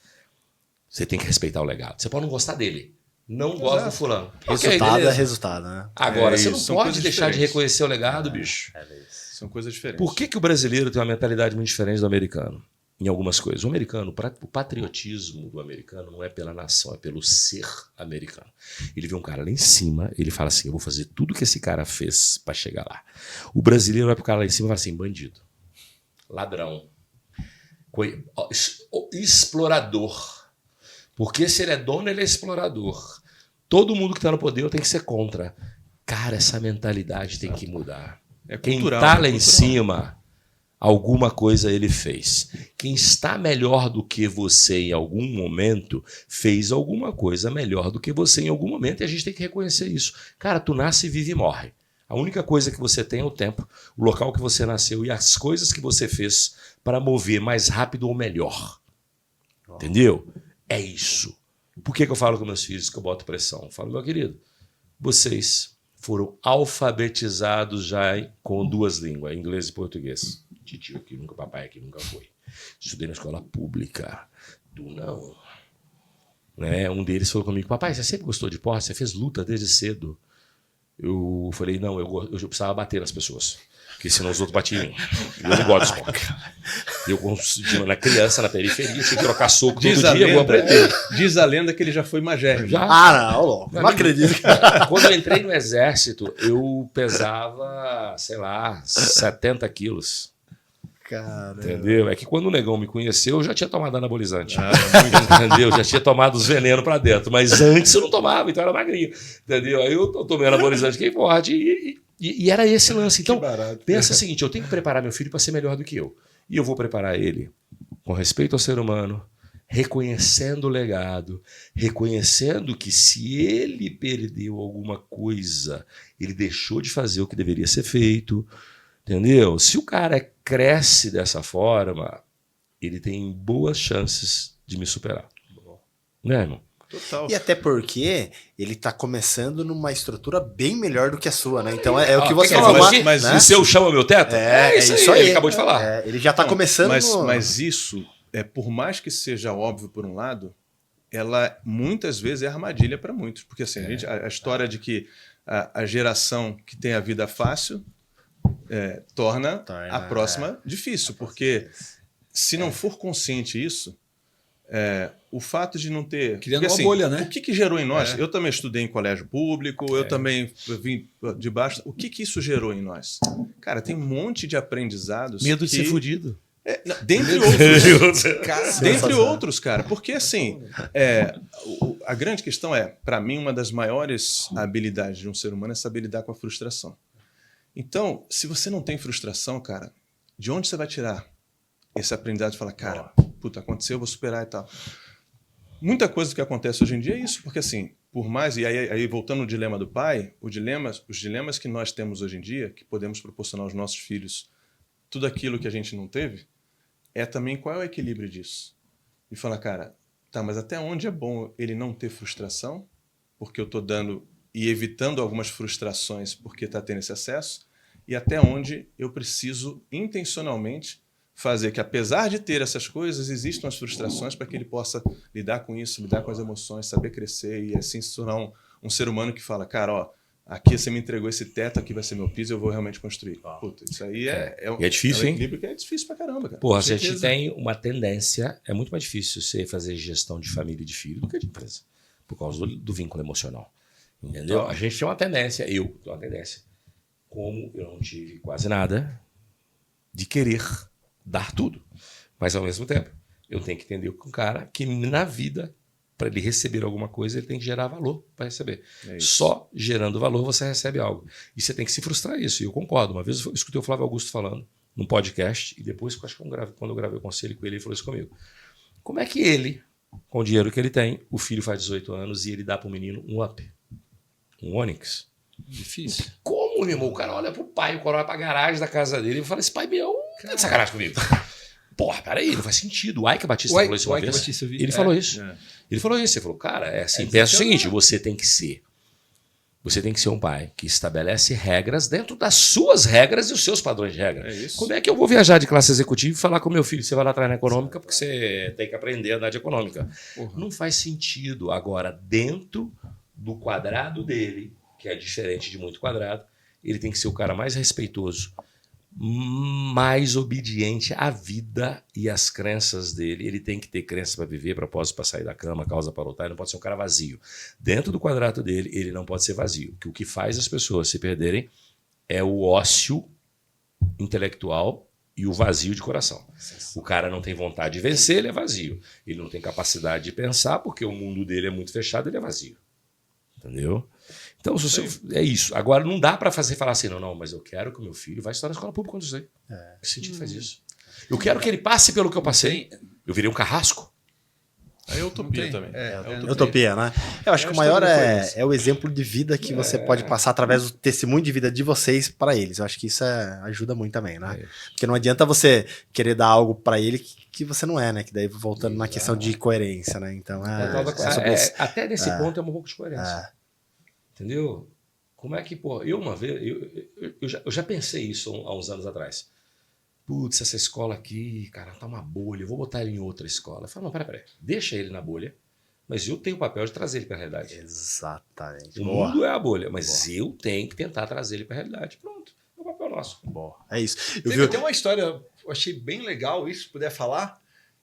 Você tem que respeitar o legado. Você pode não gostar dele. Não gosta do fulano. Resultado é resultado, né? Agora, você não pode deixar de reconhecer o legado, bicho. São coisas diferentes. Por que o brasileiro tem uma mentalidade muito diferente do americano? Em algumas coisas. O americano, o patriotismo do americano não é pela nação, é pelo ser americano. Ele vê um cara lá em cima, ele fala assim, eu vou fazer tudo que esse cara fez para chegar lá. O brasileiro vai pro cara lá em cima e fala assim, bandido, ladrão, explorador. Porque se ele é dono, ele é explorador. Todo mundo que está no poder tem que ser contra. Cara, essa mentalidade tem que mudar. Quem está lá em cima, alguma coisa ele fez. Quem está melhor do que você em algum momento, fez alguma coisa melhor do que você em algum momento. E a gente tem que reconhecer isso. Cara, tu nasce, vive e morre. A única coisa que você tem é o tempo, o local que você nasceu e as coisas que você fez para mover mais rápido ou melhor. Entendeu? É isso. Por que eu falo com meus filhos que eu boto pressão? Eu falo, meu querido, vocês foram alfabetizados já com 2 línguas, inglês e português. Titio aqui nunca, papai aqui nunca foi. Estudei na escola pública. Tu não. Né? Um deles falou comigo, papai, você sempre gostou de esporte? Você fez luta desde cedo? Eu falei, não, eu precisava bater nas pessoas. Porque senão os outros batiam em mim. Eu não gosto de esporte. Eu, na criança, na periferia, tinha que trocar soco todo dia, eu vou aprender. Diz a lenda que ele já foi magérrimo. Já? Ah, não, louco. Não acredito. Quando eu entrei no exército, eu pesava, sei lá, 70 quilos. Cara. Entendeu? É que quando o negão me conheceu, eu já tinha tomado anabolizante. Entendeu? Já tinha tomado os venenos pra dentro. Mas antes eu não tomava, então era magrinho. Entendeu? Aí eu tomei anabolizante, fiquei forte. E era esse lance. Então, pensa o seguinte: eu tenho que preparar meu filho para ser melhor do que eu. E eu vou preparar ele com respeito ao ser humano, reconhecendo o legado, reconhecendo que se ele perdeu alguma coisa, ele deixou de fazer o que deveria ser feito. Entendeu? Se o cara cresce dessa forma, ele tem boas chances de me superar. Né, irmão? Total. E até porque ele tá começando numa estrutura bem melhor do que a sua, né? Então é o que você falou. mas né? O seu chama meu teto? É isso aí. Ele acabou de falar. Ele já tá começando. Mas isso, por mais que seja óbvio por um lado, ela muitas vezes é armadilha para muitos. Porque assim, a história de que a geração que tem a vida fácil torna a próxima difícil. Porque se não for consciente isso, o fato de não ter... Criando porque, uma bolha, né? O que gerou em nós? Eu também estudei em colégio público, eu também vim de baixo. O que isso gerou em nós? Cara, tem um monte de aprendizados. Medo de ser fudido. Dentre outros. Dentre outros, cara. Porque, assim, a grande questão para mim, uma das maiores habilidades de um ser humano é saber lidar com a frustração. Então, se você não tem frustração, cara, de onde você vai tirar esse aprendizado de falar, cara, puta, aconteceu, eu vou superar e tal. Muita coisa que acontece hoje em dia é isso, porque assim, por mais, e aí voltando no dilema do pai, os dilemas que nós temos hoje em dia, que podemos proporcionar aos nossos filhos tudo aquilo que a gente não teve, é também qual é o equilíbrio disso. E falar, cara, tá, mas até onde é bom ele não ter frustração, porque eu tô dando e evitando algumas frustrações porque tá tendo esse acesso, e até onde eu preciso intencionalmente fazer que, apesar de ter essas coisas, existam as frustrações para que ele possa lidar com isso, lidar com as emoções, saber crescer e assim se tornar um ser humano que fala, cara, ó, aqui você me entregou esse teto, aqui vai ser meu piso, eu vou realmente construir. Puta, isso aí é difícil, um equilíbrio que é difícil pra caramba, cara. Porra, a gente tem uma tendência, é muito mais difícil você fazer gestão de família e de filho do que de empresa, por causa do vínculo emocional. Entendeu? A gente tem uma tendência, eu tenho uma tendência, como eu não tive quase nada, de querer dar tudo. Mas, ao mesmo tempo, eu tenho que entender com o cara que na vida, para ele receber alguma coisa, ele tem que gerar valor para receber. Só gerando valor você recebe algo. E você tem que se frustrar isso. E eu concordo. Uma vez eu escutei o Flávio Augusto falando num podcast, e depois, acho que quando eu gravei o conselho com ele, ele falou isso comigo. Como é que ele, com o dinheiro que ele tem, o filho faz 18 anos e ele dá para o menino um Up, um Onix? Difícil. Como, meu irmão? O cara olha pro pai, o cara olha pra garagem da casa dele e fala, esse pai meu tá de sacanagem comigo. Porra, peraí, não faz sentido. O Ike Batista falou isso uma vez. Ele falou isso. Ele falou isso. Ele falou, cara, assim, pensa o seguinte, você tem que ser um pai que estabelece regras dentro das suas regras e os seus padrões de regra. Como é que eu vou viajar de classe executiva e falar com meu filho, você vai lá atrás na econômica porque você tem que aprender a andar de econômica? Não faz sentido. Agora, dentro do quadrado dele, que é diferente de muito quadrado, ele tem que ser o cara mais respeitoso, mais obediente à vida e às crenças dele. Ele tem que ter crença para viver, propósito para sair da cama, causa para lutar. Ele não pode ser um cara vazio. Dentro do quadrado dele, ele não pode ser vazio. Que o que faz as pessoas se perderem é o ócio intelectual e o vazio de coração. O cara não tem vontade de vencer, ele é vazio. Ele não tem capacidade de pensar porque o mundo dele é muito fechado, ele é vazio. Entendeu? Então, se você, é isso. Agora, não dá para falar assim, não, mas eu quero que o meu filho vá estudar na escola pública quando eu sei. Que sentido faz isso? Eu quero que ele passe pelo que eu passei. Eu virei um carrasco. Aí é utopia tem. também. Utopia, né? Eu acho que o acho maior que todo mundo foi isso. é o exemplo de vida que você pode passar através do testemunho de vida de vocês para eles. Eu acho que isso ajuda muito também, né? Porque não adianta você querer dar algo para ele que você não é, né? Que daí voltando na questão de coerência, né? Então até nesse ponto é um pouco de coerência. Entendeu? Como é que, pô, eu uma vez, eu já pensei isso há uns anos atrás. Putz, essa escola aqui, cara, tá uma bolha, eu vou botar ele em outra escola. Eu falo, não, peraí, deixa ele na bolha, mas eu tenho o papel de trazer ele para a realidade. Exatamente. O mundo é a bolha, mas eu tenho que tentar trazer ele para a realidade. Pronto, é o papel nosso. Boa. É isso. Teve até uma história, eu achei bem legal isso, se puder falar,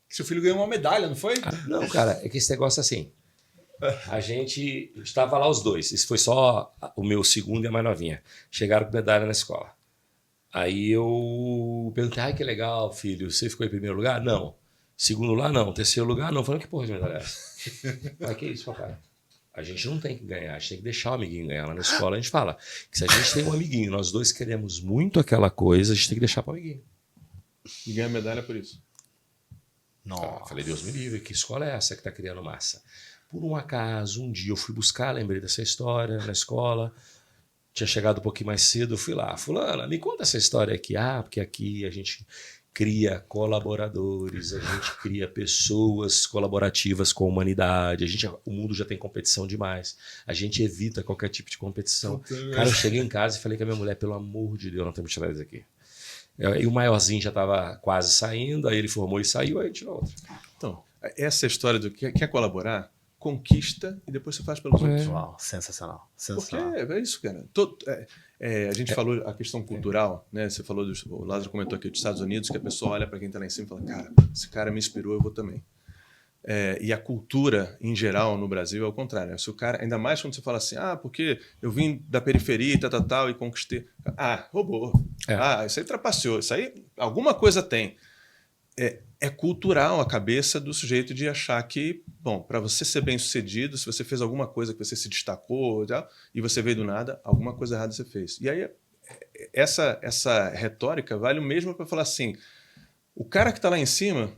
que seu filho ganhou uma medalha, não foi? Não, cara, é que esse negócio é assim. A gente estava lá os dois. Isso foi só o meu segundo e a mais novinha. Chegaram com medalha na escola. Aí eu perguntei, ai, que legal, filho. Você ficou em primeiro lugar? Não. Segundo lugar? Não. Terceiro lugar? Não. Falei, que porra de medalha é essa? Mas que isso, papai? A gente não tem que ganhar, a gente tem que deixar o amiguinho ganhar. Lá na escola a gente fala que se a gente tem um amiguinho, nós dois queremos muito aquela coisa, a gente tem que deixar para o amiguinho. E ganha medalha por isso. Nossa. Falei, Deus me livre, que escola é essa que está criando massa? Por um acaso, um dia eu fui buscar, lembrei dessa história na escola, tinha chegado um pouquinho mais cedo, eu fui lá, fulana, me conta essa história aqui. Porque aqui a gente cria colaboradores, a gente cria pessoas colaborativas com a humanidade, o mundo já tem competição demais, a gente evita qualquer tipo de competição. Cara, eu cheguei em casa e falei com a minha mulher, pelo amor de Deus, não temos que tirar isso aqui. E o maiorzinho já estava quase saindo, aí ele formou e saiu, aí a gente tirou outro. Então, essa história do que quer colaborar, conquista e depois você faz pelos outros. Uau, sensacional. Porque é isso, cara. A gente falou a questão cultural, né? Você falou, o Lázaro comentou aqui dos Estados Unidos, que a pessoa olha para quem está lá em cima e fala, cara, esse cara me inspirou, eu vou também. E a cultura, em geral, no Brasil é o contrário. Se o cara, ainda mais quando você fala assim, porque eu vim da periferia e tal, e conquistei. Roubou. Isso aí trapaceou. Isso aí, alguma coisa tem. É cultural a cabeça do sujeito de achar que, bom, para você ser bem sucedido, se você fez alguma coisa que você se destacou e você veio do nada, alguma coisa errada você fez. E aí, essa retórica vale o mesmo para falar assim, o cara que está lá em cima,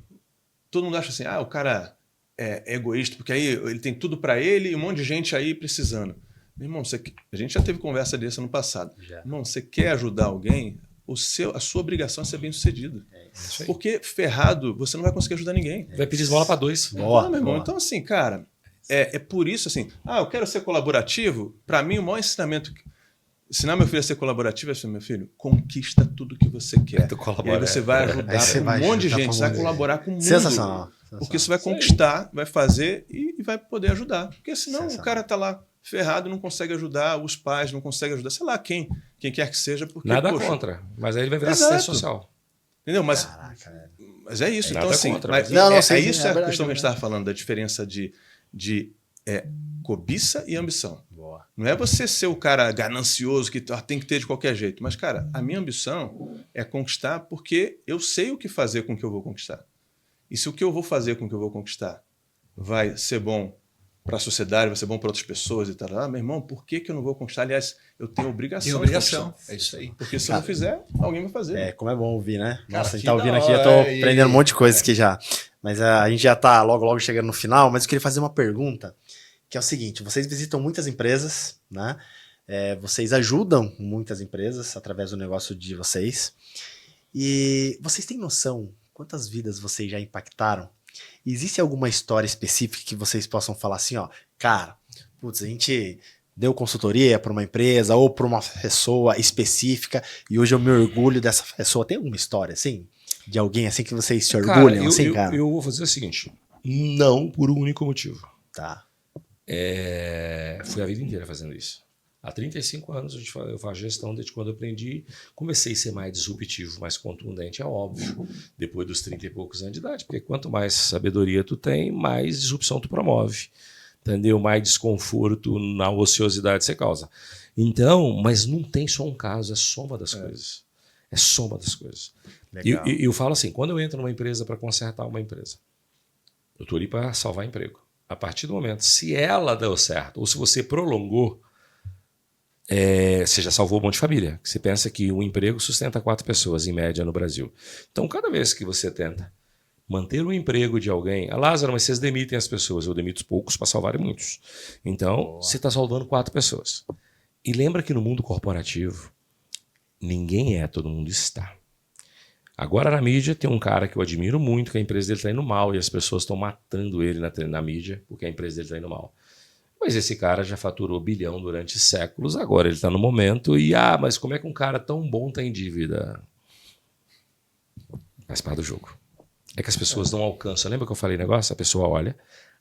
todo mundo acha assim, o cara é egoísta, porque aí ele tem tudo para ele e um monte de gente aí precisando. Meu irmão, a gente já teve conversa dessa no passado. Irmão, você quer ajudar alguém? A sua obrigação é ser bem sucedido. Porque ferrado, você não vai conseguir ajudar ninguém. Vai pedir esmola para dois. Boa, meu irmão. boa. Então, assim, cara, é por isso, assim, eu quero ser colaborativo. Para mim, o maior ensinamento, ensinar meu filho a ser colaborativo é assim, meu filho, conquista tudo que você quer. E aí você vai ajudar um monte de gente, você vai colaborar com o mundo. Sensacional. Porque você vai conquistar, vai fazer e vai poder ajudar. Porque senão o cara tá lá ferrado, não consegue ajudar, os pais não conseguem ajudar, sei lá, quem quer que seja. Porque, nada contra, mas aí ele vai virar assistente social. Entendeu? Mas é isso. Então, assim, é isso a questão que a gente estava falando, da diferença de cobiça e ambição. Boa. Não é você ser o cara ganancioso que tem que ter de qualquer jeito. Mas, cara, a minha ambição é conquistar porque eu sei o que fazer com o que eu vou conquistar. E se o que eu vou fazer com o que eu vou conquistar vai ser bom para a sociedade, vai ser bom para outras pessoas e tal. Meu irmão, por que eu não vou conquistar? Aliás, eu tenho obrigação. É isso aí. Porque se eu não fizer, alguém vai fazer. Como é bom ouvir, né? Cara, Nossa, a gente tá ouvindo da aqui, eu hora, tô aprendendo um monte de coisa aqui já. Mas a gente já tá logo chegando no final, mas eu queria fazer uma pergunta, que é o seguinte, vocês visitam muitas empresas, né? Vocês ajudam muitas empresas através do negócio de vocês. E vocês têm noção quantas vidas vocês já impactaram? Existe alguma história específica que vocês possam falar assim, cara, putz, a gente deu consultoria para uma empresa ou para uma pessoa específica e hoje eu me orgulho dessa pessoa. Tem alguma história, assim, de alguém assim que vocês se orgulham, cara? Eu vou fazer o seguinte, não por um único motivo. Tá. Fui a vida inteira fazendo isso. Há 35 anos eu faço gestão desde quando eu aprendi. Comecei a ser mais disruptivo, mais contundente, é óbvio, depois dos 30 e poucos anos de idade, porque quanto mais sabedoria tu tem, mais disrupção tu promove, entendeu? Mais desconforto na ociosidade você causa. Então, mas não tem só um caso, é soma das coisas. É soma das coisas. E eu falo assim, quando eu entro numa empresa para consertar uma empresa, eu estou ali para salvar emprego. A partir do momento, se ela deu certo, ou se você prolongou, você já salvou um monte de família. Você pensa que um emprego sustenta 4 pessoas, em média, no Brasil. Então, cada vez que você tenta manter o emprego de alguém. Lázaro, mas vocês demitem as pessoas. Eu demito poucos para salvar muitos. Então, você está salvando 4 pessoas. E lembra que no mundo corporativo, ninguém é, todo mundo está. Agora na mídia tem um cara que eu admiro muito, que a empresa dele está indo mal e as pessoas estão matando ele na mídia porque a empresa dele está indo mal. Mas esse cara já faturou bilhão durante séculos, agora ele está no momento e, mas como é que um cara tão bom está em dívida? Faz parte do jogo. É que as pessoas não alcançam. Lembra que eu falei negócio? A pessoa olha,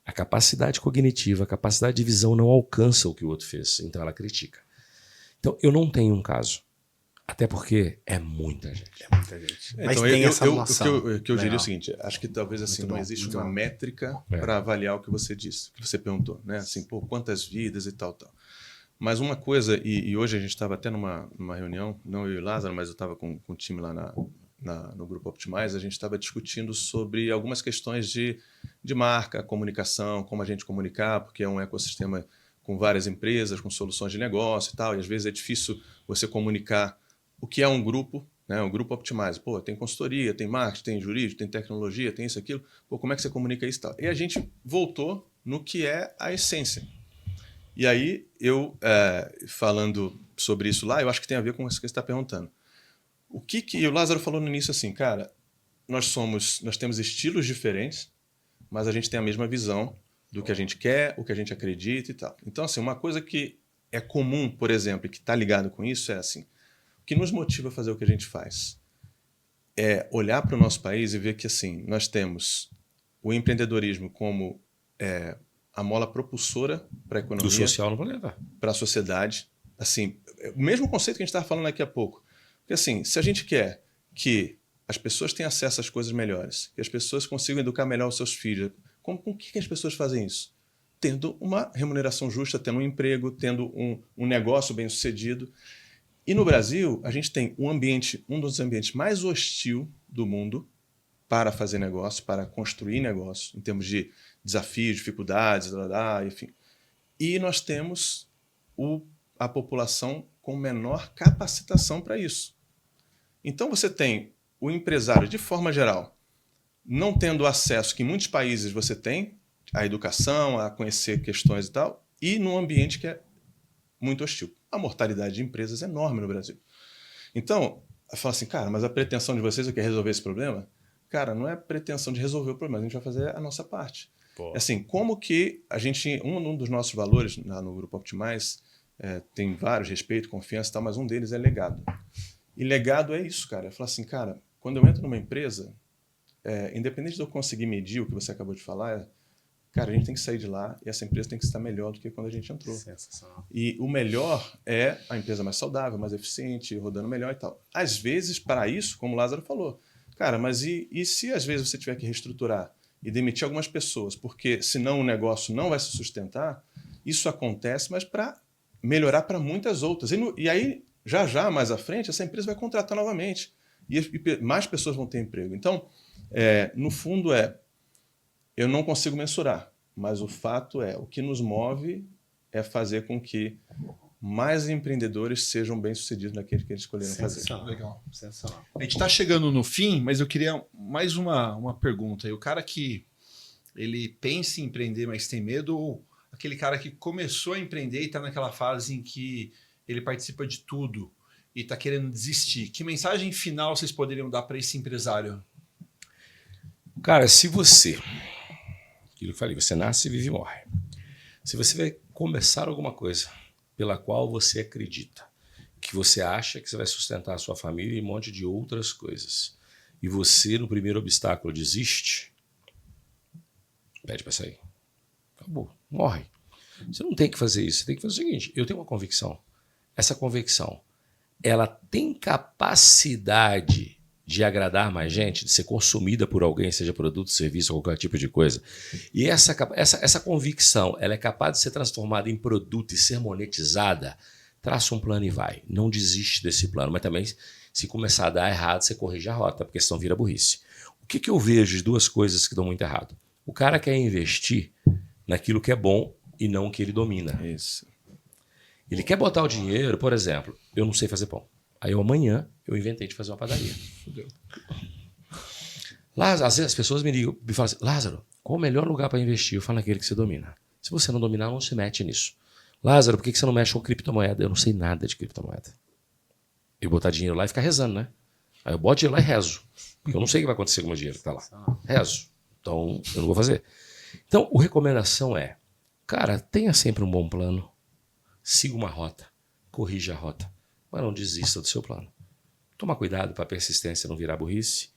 a capacidade cognitiva, a capacidade de visão não alcança o que o outro fez, então ela critica. Então eu não tenho um caso. Até porque é muita gente. É muita gente. Mas Então, tem essa o noção. que eu diria é o seguinte, acho que talvez assim não existe uma métrica para avaliar o que você disse, que você perguntou, né? Assim, pô, quantas vidas e tal. Mas uma coisa, e hoje a gente estava até numa reunião, não eu e o Lázaro, mas eu estava com o time lá no Grupo Optimize, a gente estava discutindo sobre algumas questões de marca, comunicação, como a gente comunicar, porque é um ecossistema com várias empresas, com soluções de negócio e tal, e às vezes é difícil você comunicar o que é um grupo, né? Um grupo Optimize. Pô, tem consultoria, tem marketing, tem jurídico, tem tecnologia, tem isso, aquilo. Pô, como é que você comunica isso e tal? E a gente voltou no que é a essência. E aí, eu, falando sobre isso lá, eu acho que tem a ver com isso que você está perguntando. E o Lázaro falou no início assim, cara, nós temos estilos diferentes, mas a gente tem a mesma visão do que a gente quer, o que a gente acredita e tal. Então, assim, uma coisa que é comum, por exemplo, e que está ligado com isso é assim, o que nos motiva a fazer o que a gente faz é olhar para o nosso país e ver que assim, nós temos o empreendedorismo como a mola propulsora para a economia, do social no planeta, para a sociedade. Assim, o mesmo conceito que a gente estava falando daqui a pouco. Porque assim, se a gente quer que as pessoas tenham acesso às coisas melhores, que as pessoas consigam educar melhor os seus filhos, com que as pessoas fazem isso? Tendo uma remuneração justa, tendo um emprego, tendo um negócio bem sucedido. E no Brasil, a gente tem um dos ambientes mais hostil do mundo para fazer negócio, para construir negócio, em termos de desafios, dificuldades, enfim. E nós temos a população com menor capacitação para isso. Então você tem o empresário, de forma geral, não tendo acesso que em muitos países você tem, à educação, a conhecer questões e tal, e num ambiente que é muito hostil. A mortalidade de empresas é enorme no Brasil. Então, eu falo assim, cara, mas a pretensão de vocês é que resolver esse problema? Cara, não é pretensão de resolver o problema, a gente vai fazer a nossa parte. Pô. Assim, como que a gente, um dos nossos valores no Grupo Optimize, tem vários, respeito, confiança e tal, mas um deles é legado. E legado é isso, cara. Eu falo assim, cara, quando eu entro numa empresa, independente de eu conseguir medir o que você acabou de falar, cara, a gente tem que sair de lá e essa empresa tem que estar melhor do que quando a gente entrou. Sensacional. E o melhor é a empresa mais saudável, mais eficiente, rodando melhor e tal. Às vezes, para isso, como o Lázaro falou, cara, mas e se às vezes você tiver que reestruturar e demitir algumas pessoas, porque senão o negócio não vai se sustentar, isso acontece, mas para melhorar para muitas outras. E aí, já mais à frente, essa empresa vai contratar novamente e mais pessoas vão ter emprego. Então, no fundo eu não consigo mensurar, mas o fato o que nos move é fazer com que mais empreendedores sejam bem-sucedidos naquilo que eles escolheram fazer. Legal. Sensacional. A gente está chegando no fim, mas eu queria mais uma pergunta. E o cara que ele pensa em empreender, mas tem medo, ou aquele cara que começou a empreender e está naquela fase em que ele participa de tudo e está querendo desistir, que mensagem final vocês poderiam dar para esse empresário? Cara, se você, aquilo que eu falei, você nasce, vive e morre. Se você vai começar alguma coisa pela qual você acredita, que você acha que você vai sustentar a sua família e um monte de outras coisas, e você no primeiro obstáculo desiste, pede para sair. Acabou, morre. Você não tem que fazer isso, você tem que fazer o seguinte, eu tenho uma convicção. Essa convicção, ela tem capacidade de agradar mais gente, de ser consumida por alguém, seja produto, serviço, qualquer tipo de coisa. E essa convicção, ela é capaz de ser transformada em produto e ser monetizada, traça um plano e vai. Não desiste desse plano, mas também, se começar a dar errado, você corrige a rota, porque senão vira burrice. O que eu vejo de duas coisas que dão muito errado? O cara quer investir naquilo que é bom e não o que ele domina. Isso. Ele quer botar o dinheiro, por exemplo, eu não sei fazer pão. Aí amanhã eu inventei de fazer uma padaria. Lázaro, às vezes as pessoas me ligam e falam assim, Lázaro, qual o melhor lugar para investir? Eu falo naquele que você domina. Se você não dominar, não se mete nisso. Lázaro, por que você não mexe com criptomoeda? Eu não sei nada de criptomoeda. Eu botar dinheiro lá e ficar rezando, né? Aí eu boto dinheiro lá e rezo. Porque eu não sei o que vai acontecer com o meu dinheiro que tá lá. Rezo. Então, eu não vou fazer. Então, a recomendação é, cara, tenha sempre um bom plano. Siga uma rota. Corrija a rota. Mas não desista do seu plano. Toma cuidado para a persistência não virar burrice.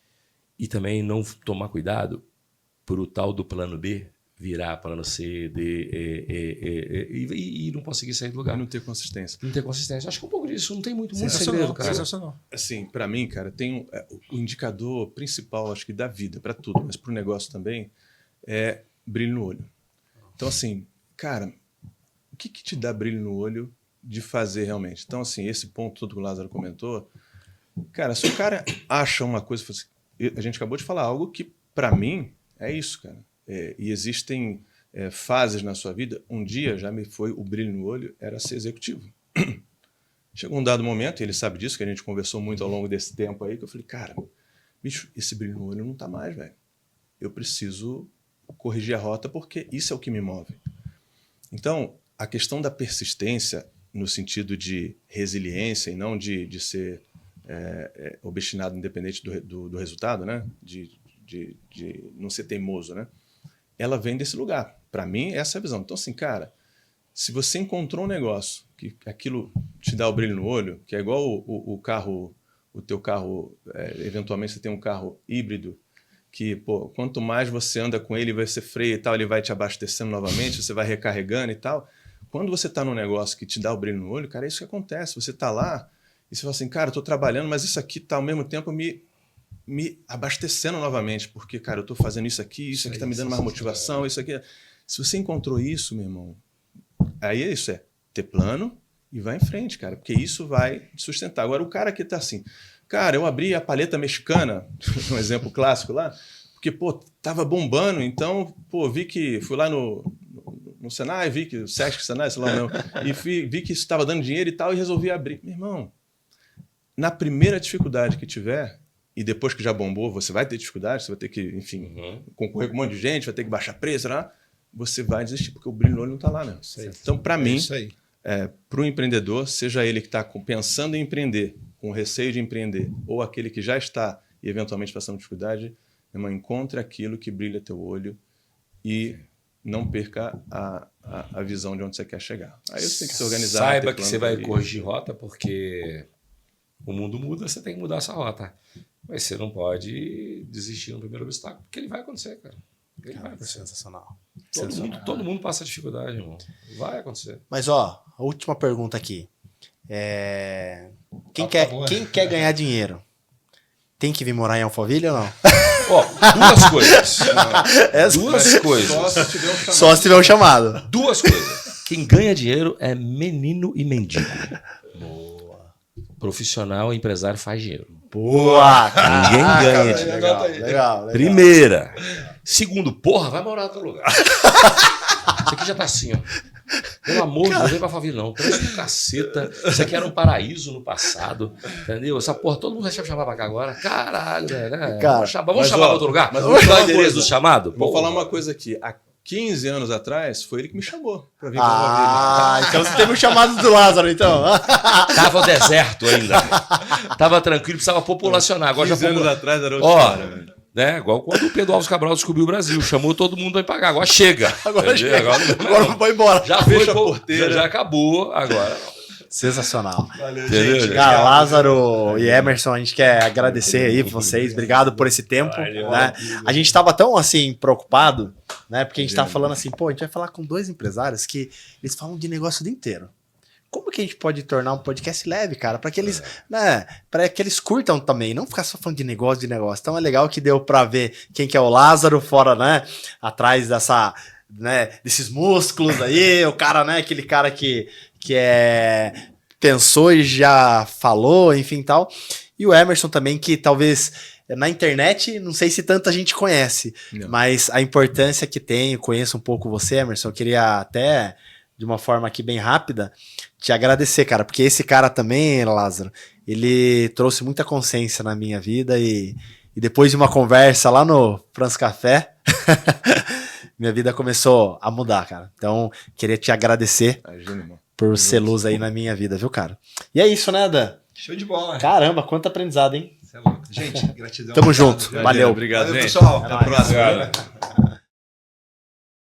E também não tomar cuidado para o tal do plano B virar plano C, D, e não conseguir sair do lugar. E não ter consistência. Não ter consistência. Acho que um pouco disso não tem muito Sensacional, segredo, cara. sensacional. Assim, para mim, cara, tem o indicador principal, acho que da vida, para tudo, mas para o negócio também, é brilho no olho. Então, assim, cara, o que te dá brilho no olho de fazer realmente? Então, assim, esse ponto todo que o Lázaro comentou, cara, se o cara acha uma coisa, a gente acabou de falar algo que, para mim, é isso, cara. E existem fases na sua vida. Um dia já me foi o brilho no olho, era ser executivo. Chegou um dado momento, e ele sabe disso, que a gente conversou muito ao longo desse tempo aí, que eu falei, cara, bicho, esse brilho no olho não tá mais, velho. Eu preciso corrigir a rota porque isso é o que me move. Então, a questão da persistência, no sentido de resiliência e não de ser obstinado independente do resultado, né? De não ser teimoso, né? Ela vem desse lugar. Para mim, essa é a visão. Então, assim, cara, se você encontrou um negócio que aquilo te dá o brilho no olho, que é igual o carro, o teu carro, eventualmente você tem um carro híbrido, que, pô, quanto mais você anda com ele, você freia e tal, ele vai te abastecendo novamente, você vai recarregando e tal. Quando você está num negócio que te dá o brilho no olho, cara, é isso que acontece. Você está lá e você fala assim, cara, eu estou trabalhando, mas isso aqui está ao mesmo tempo me abastecendo novamente, porque, cara, eu estou fazendo isso aqui está me dando mais motivação, isso aqui. Se você encontrou isso, meu irmão, aí é isso, ter plano e vai em frente, cara, porque isso vai te sustentar. Agora, o cara que está assim, cara, eu abri a paleta mexicana, um exemplo clássico lá, porque, pô, tava bombando, então, pô, fui lá no Senai, vi que o Sesc, Senai, sei lá, não, e vi que isso estava dando dinheiro e tal, e resolvi abrir. Meu irmão, na primeira dificuldade que tiver, e depois que já bombou, você vai ter dificuldade, você vai ter que, enfim, concorrer com um monte de gente, vai ter que baixar preço, né? Você vai desistir, porque o brilho no olho não está lá, né? Então, para mim, para o empreendedor, seja ele que está pensando em empreender, com receio de empreender, ou aquele que já está e eventualmente passando dificuldade, irmão, encontre aquilo que brilha teu olho e não perca a visão de onde você quer chegar. Aí você tem que se organizar. Saiba que você vai corrigir rota, porque o mundo muda, você tem que mudar essa rota. Mas você não pode desistir no primeiro obstáculo, porque ele vai acontecer, cara. Ele vai acontecer. Sensacional. Todo mundo passa dificuldade, irmão. Vai acontecer. Mas, ó, a última pergunta aqui. Quem quer ganhar dinheiro? Tem que vir morar em Alphaville ou não? Ó, duas coisas. Duas coisas. Só se tiver um chamado. Duas coisas. Quem ganha dinheiro é menino e mendigo. Boa. Profissional e empresário faz dinheiro. Boa, cara. Ninguém ganha dinheiro. Legal. Primeira. Segundo, porra, vai morar em outro lugar. Isso aqui já tá assim, ó. Pelo amor de Deus, não vem pra Alphaville, não. Traz um caceta. Isso aqui era um paraíso no passado. Entendeu? Essa porra, todo mundo vai chamar pra cá agora. Caralho, velho. Vamos chamar pra outro lugar? Mas vamos dar o endereço do chamado? Vou falar uma coisa aqui. Há 15 anos atrás, foi ele que me chamou pra vir pra Alphaville. Então você teve um chamado do Lázaro, então. Tava o deserto ainda. Tava tranquilo, precisava populacionar. Agora 15 já anos atrás era outra história, velho. Né? Igual quando o Pedro Alves Cabral descobriu o Brasil, chamou todo mundo para pagar. Agora chega. Agora vai embora. Já Fecha foi, a porteira. já acabou. Agora. Sensacional. Valeu, Entendeu, gente. Cara, Lázaro e Emerson, a gente quer agradecer aí vocês. Obrigado por esse tempo. Né? A gente estava tão assim preocupado, né? Porque a gente estava falando assim, pô, a gente vai falar com dois empresários que eles falam de negócio o dia inteiro. Como que a gente pode tornar um podcast leve, cara? Para que eles, né, para que eles curtam também, não ficar só falando de negócio. Então é legal que deu para ver quem que é o Lázaro fora, né, atrás dessa, né, desses músculos aí, o cara, né, aquele cara que pensou e já falou, enfim, tal. E o Emerson também, que talvez na internet, não sei se tanta gente conhece, mas a importância que tem, eu conheço um pouco você, Emerson, eu queria até, de uma forma aqui bem rápida, te agradecer, cara, porque esse cara também, Lázaro, ele trouxe muita consciência na minha vida e E depois de uma conversa lá no France Café, minha vida começou a mudar, cara. Então, queria te agradecer Imagina, irmão. por ser luz aí na minha vida, viu, cara? E é isso, né, Dan? Show de bola. Caramba, quanto aprendizado, hein? Você é louco. Gente, gratidão. Tamo Obrigado, junto. viu? Valeu. Obrigado, Valeu, gente. pessoal. Até a nóis. próxima. Obrigado.